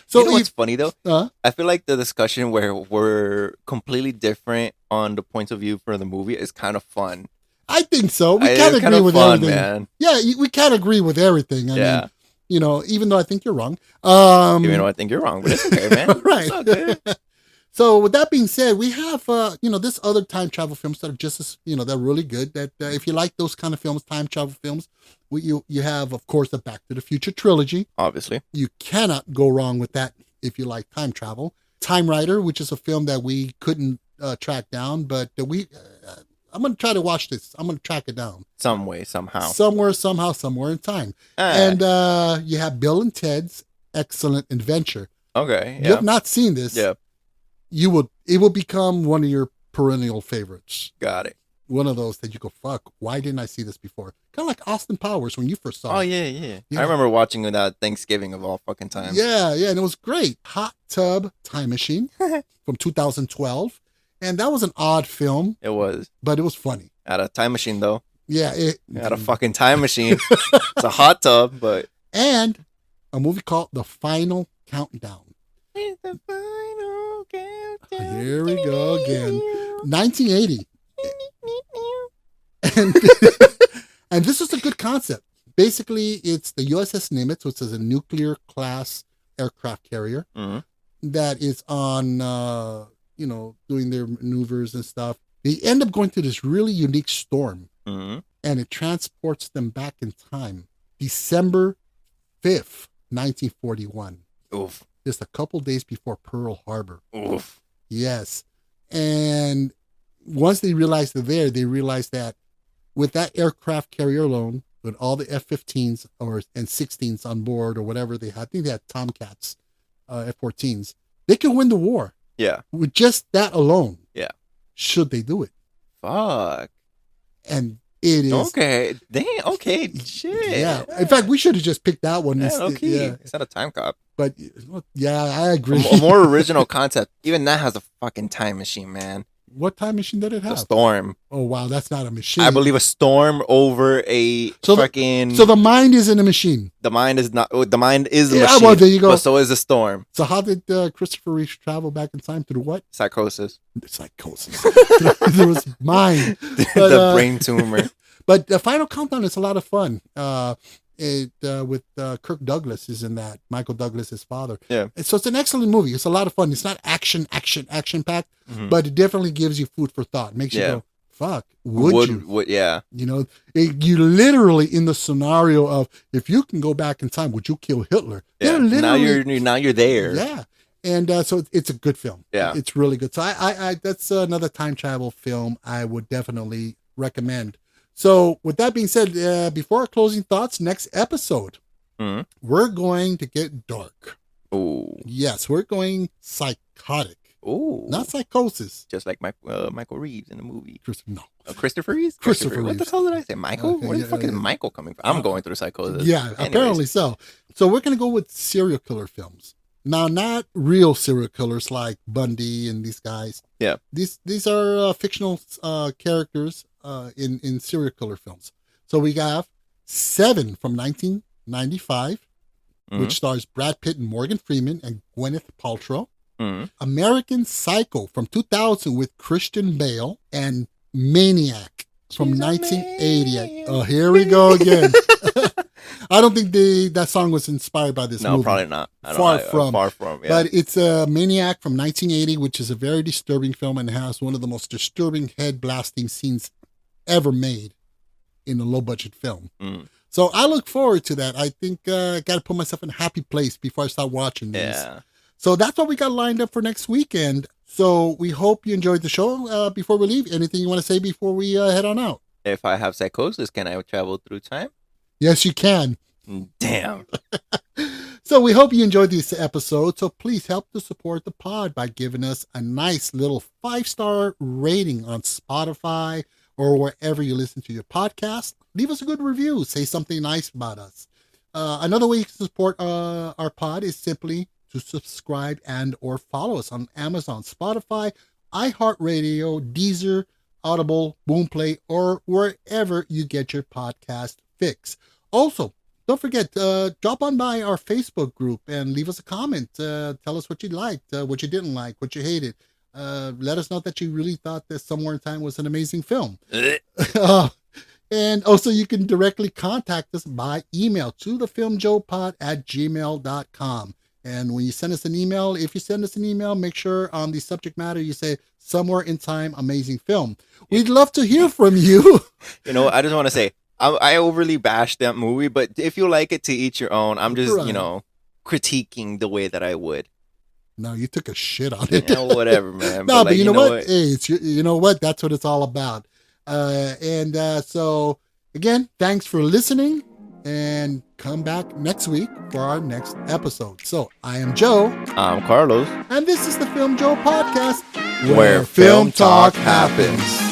So know what's funny though? uh, I feel like the discussion where we're completely different on the points of view for the movie is kind of fun. I think so. We It's can't kind agree of with fun, everything. man. Yeah, we can't agree with everything. I Yeah. mean, you know, even though I think you're wrong. Even though I think you're wrong, but it's okay, man. Right. It's all good. So with that being said, we have this other time travel films that are just as they're really good. That if you like those kind of films, time travel films, you have of course the Back to the Future trilogy. Obviously. You cannot go wrong with that if you like time travel. Time Rider, which is a film that we couldn't track down, but I'm gonna try to watch this. I'm gonna track it down Some way, somehow. somewhere, somehow, somewhere in time. Ah, And you have Bill and Ted's Excellent Adventure. okay. You Yeah. have not seen this. Yeah. It will become one of your perennial favorites. Got it. One of those that you go, fuck, why didn't I see this before? Kind of like Austin Powers when you first saw Oh it. yeah. Yeah. I remember watching it at Thanksgiving of all fucking time. Yeah, and it was great. Hot Tub Time Machine from 2012. And that was an odd film, It was. but it was funny. At a time machine though. Yeah. At a fucking time machine. It's a hot tub, but And a movie called The Final Countdown. it's the final countdown. Here we go again. 1980. And, and this is a good concept. Basically, it's the USS Nimitz, which is a nuclear class aircraft carrier Mhm. that is on, doing their maneuvers and stuff. They end up going through this really unique storm, Mhm. and it transports them back in time. December 5th, 1941. Oof. Just a couple days before Pearl Harbor. Oof. Yes. And once they realize they're there, they realize that with that aircraft carrier alone, with all the F-15s and 16s on board or whatever they had, I think they had Tomcats, F-14s, they can win the war Yeah. with just that alone. Yeah. Should they do it? Fuck. And it is. Okay. Dang. Okay. Shit. Yeah. In fact, we should have just picked that one. Yeah, instead. okay. Yeah. It's not a time cop. But yeah, I agree. A more original concept. Even that has a fucking time machine, man. What time machine did it The have? storm. Oh, wow. That's not a machine. I believe a storm over a So fucking. So the mind is in a machine. the mind is not. The mind is the Yeah, machine. well, there you go. But so is the storm. So how did Christopher Reeve travel back in time through what? Psychosis. Psychosis. It was mine. But, the brain tumor. But the Final Countdown is a lot of fun. With Kirk Douglas is in that. Michael Douglas, his father. Yeah. And so it's an excellent movie. It's a lot of fun. It's not action packed, Mhm. but it definitely gives you food for thought. Makes you Yeah. go, fuck, would you? Yeah. You know, you literally in the scenario of if you can go back in time, would you kill Hitler? Yeah. They're Now you're there. Yeah. And so it's a good film. Yeah. It's really good. So I that's another time travel film I would definitely recommend. So with that being said, before our closing thoughts, next episode, Mhm. we're going to get dark. Ooh. Yes, we're going psychotic, Ooh. not psychosis. Just like Michael Reeves in the movie. No. Christopher Reeves? Christopher What the Reeves. hell did I say? Michael? Okay, Where the yeah, fuck is yeah. Michael coming from? I'm going through psychosis. Yeah, Anyways. apparently so. So we're going to go with serial killer films. Now, not real serial killers like Bundy and these guys. Yeah. These are fictional characters in serial killer films. So we have 7 from 1995, Mhm. which stars Brad Pitt and Morgan Freeman and Gwyneth Paltrow. Mhm. American Psycho from 2000 with Christian Bale, and Maniac from She's a 1980. maniac. Oh, here we go again. I don't think that song was inspired by this movie. No, probably not. Far from. Yeah. But it's a Maniac from 1980, which is a very disturbing film and has one of the most disturbing head blasting scenes ever made in a low budget film. So I look forward to that. I think I got to put myself in a happy place before I start watching these. Yeah. So that's what we got lined up for next weekend. So we hope you enjoyed the show. Before we leave, anything you want to say before we head on out? If I have psychosis, can I travel through time? Yes, you can. Damn. So we hope you enjoyed this episode. So please help to support the pod by giving us a nice little 5-star rating on Spotify or wherever you listen to your podcast. Leave us a good review. Say something nice about us. Another way you can support our pod is simply to subscribe and or follow us on Amazon, Spotify, iHeartRadio, Deezer, Audible, Boomplay, or wherever you get your podcast fix. Also, don't forget, drop on by our Facebook group and leave us a comment. Tell us what you liked, what you didn't like, what you hated. Let us know that you really thought that Somewhere in Time was an amazing film. And also, you can directly contact us by email to thefilmjoepod@gmail.com. And when you send us an email, if you send us an email, make sure on the subject matter you say Somewhere in Time, amazing film. We'd love to hear from you. You know, I just want to say, I overly bashed that movie, but if you like it, to each your own. I'm just, critiquing the way that I would. No, you took a shit on it. Yeah, whatever, man. No, but you know what? Hey, you know what? That's what it's all about. So, again, thanks for listening. And come back next week for our next episode. So, I am Joe. I'm Carlos. And this is the Film Joe Podcast, where film talk happens.